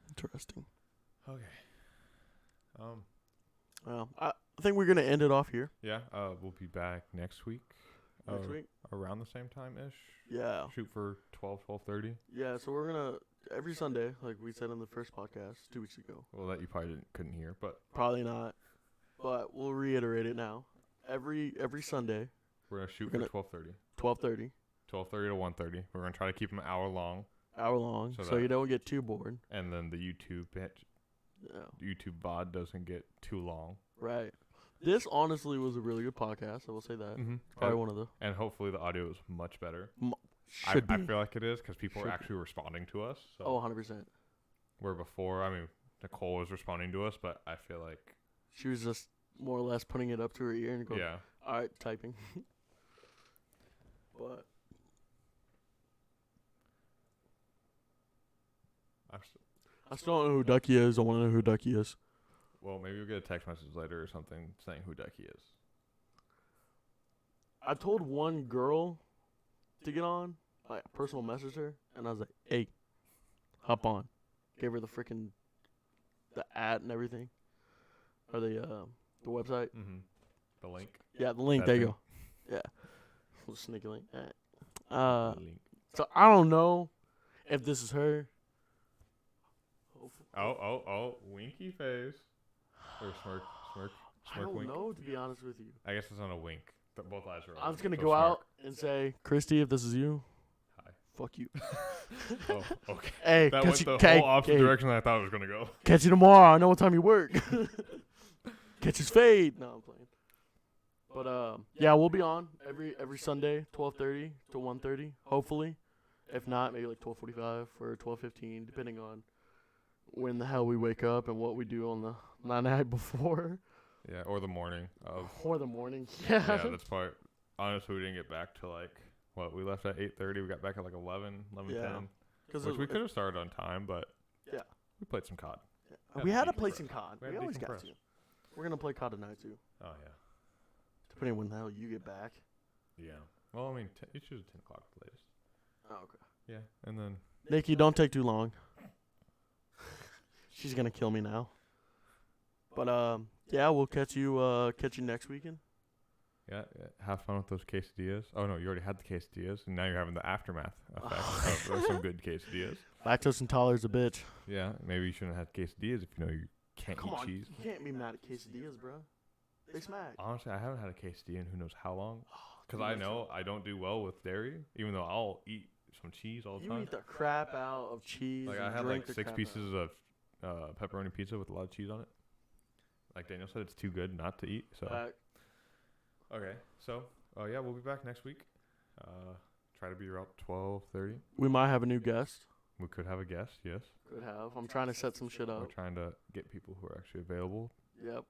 Interesting. Okay. Well, I think we're going to end it off here Yeah. We'll be back next week. next week. Around the same time ish. Yeah. Shoot for 12:30. Yeah, so we're going to every Sunday, like we said in the first podcast 2 weeks ago. Well, that you probably couldn't hear, but Probably not, but we'll reiterate it now. Every Sunday, we're gonna shoot We're for 12:30. 12:30, 12:30 to 1:30. We're gonna try to keep them an hour long, hour long, So so that- you don't get too bored. and then the YouTube VOD doesn't get too long. Right. This honestly was a really good podcast. I will say that. Mm-hmm. Probably one of the And hopefully the audio is much better. should I be. feel like it is because people Should are be. actually responding to us. So Oh, 100%. where before, I mean, Nicole was responding to us, but I feel like She was just more or less putting it up to her ear and going, yeah. all right, typing. But I'm I still don't know who Ducky is. I want to know who Ducky is. Well, maybe we'll get a text message later or something saying who Ducky is. I told one girl to get on, like personal message her, and I was like, "Hey, hop on." Gave her the ad and everything, or the website. Mm-hmm. The link. Yeah, the link. That There you thing. go. Yeah, little sneaky link. Alright. The link. So I don't know if this is her. Oh, winky face. Or smirk, I don't wink. know, to be honest with you. I guess it's not a wink. Both eyes are open. I'm just gonna so go smirk. out and say, Christy, if this is you, Hi. fuck you. Oh, okay. Hey, That catch went you, the okay, whole opposite okay, direction than I thought it was gonna go. catch you tomorrow. I know what time you work. Catch his fade. No, I'm playing. But yeah, we'll be on every Sunday, 12:30 to 1:30, hopefully. If not, maybe like 12:45 or 12:15, depending on when the hell we wake up and what we do on the night before Yeah, or the morning of. or the morning. Yeah, that's probably. Honestly, we didn't get back till like what? We left at 8:30. We got back at like 11:10. Yeah. Because Which we could have started on time, but Yeah. we played some COD. we had to decompress. play some COD. We had We to always got decompress. to. We're gonna play COD tonight too, Oh yeah. depending on when the hell you get back. Yeah. Well, I mean, it's usually 10 o'clock at the latest. Oh, okay. Yeah, and then Nikki, don't take too long. She's gonna kill me now. But yeah, we'll catch you next weekend. yeah, have fun with those quesadillas. Oh no, you already had the quesadillas, and now you're having the aftermath effect of some good quesadillas. Lactose intolerance a bitch. Yeah, maybe you shouldn't have quesadillas if you know you can't Come eat on, cheese. you can't be mad at quesadillas, bro. They smack. Honestly, I haven't had a quesadilla in who knows how long. Because Dude, I that's know I don't do well with dairy, even though I'll eat some cheese all the You time. eat the crap out of cheese. Like and I had drink like the 6 crap pieces of pepperoni pizza with a lot of cheese on it. Like Daniel said, it's too good not to eat. So out. okay, so yeah, we'll be back next week. Try to be around 12:30. We might have a new guest. We could have a guest. Yes, Could have. I'm trying to set some shit we're up. trying to get people who are actually available. Yep.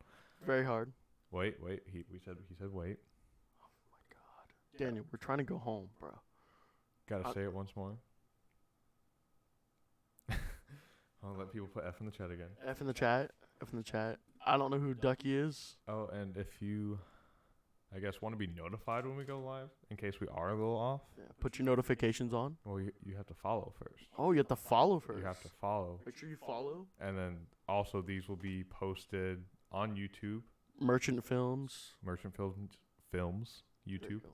Very hard. Wait. He said wait. Oh my god. Daniel, we're trying to go home, bro. Gotta say it once more. I'll let people put F in the chat again. F in the chat. F in the chat. I don't know who Ducky is. Oh, and if you, I guess, want to be notified when we go live, in case we are a little off, Yeah, put your notifications on. well, you have to follow first. Oh, you have to follow first. You have to follow. Make sure you follow. And then also these will be posted on YouTube, Merchant Films. Merchant Films, There you YouTube. go.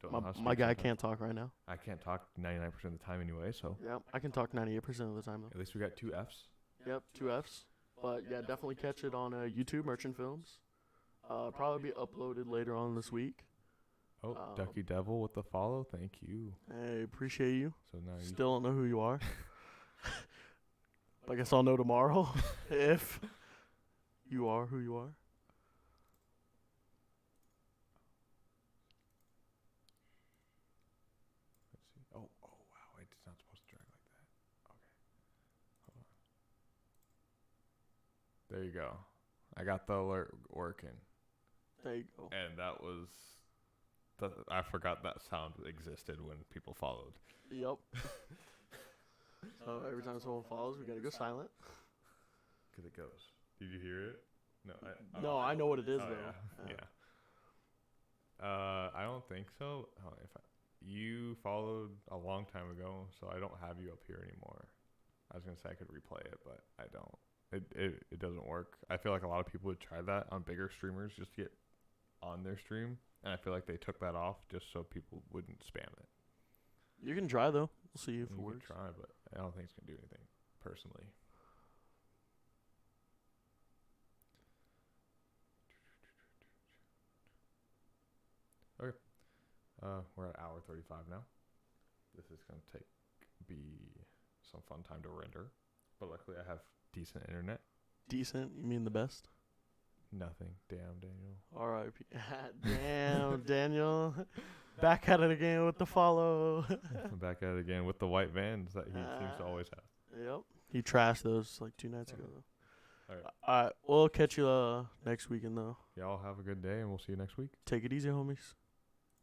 Don't know how to My speak guy sometimes. can't talk right now. I can't talk 99% of the time anyway, so Yep, I can talk 98% of the time though. at least we got 2 Fs. Yep, 2 Fs. But yeah, definitely catch it on YouTube, Merchant Films. Probably be uploaded later on this week. Oh, Ducky Devil with the follow. Thank you. I appreciate you. So now you Still don't know who you are. I guess I'll know tomorrow if you are who you are. let's see. Oh wow, it's not supposed to drag like that. Okay. Hold on. There you go. I got the alert working. There you go. And that was I forgot that sound existed when people followed. Yep. So every time someone follows, we gotta go silent. Cause it goes. Did you hear it? No. No, I know what it is Oh, though. yeah. I don't think so. You followed a long time ago, so I don't have you up here anymore. I was gonna say I could replay it, but I don't. It doesn't work. I feel like a lot of people would try that on bigger streamers just to get on their stream, and I feel like they took that off just so people wouldn't spam it. You can try though. We'll see if it You could works. try, but I don't think it's gonna do anything personally. Okay. We're at hour 35 now. This is gonna be some fun time to render, but luckily I have decent internet. Decent? You mean the best? Nothing. Damn, Daniel. R.I.P. Damn, Daniel. Back at it again with the follow. I'm back at it again with the white vans that he seems to always have. Yep. He trashed those like 2 nights ago. All right. All right. We'll catch you next weekend, though. Y'all have a good day, and we'll see you next week. Take it easy, homies.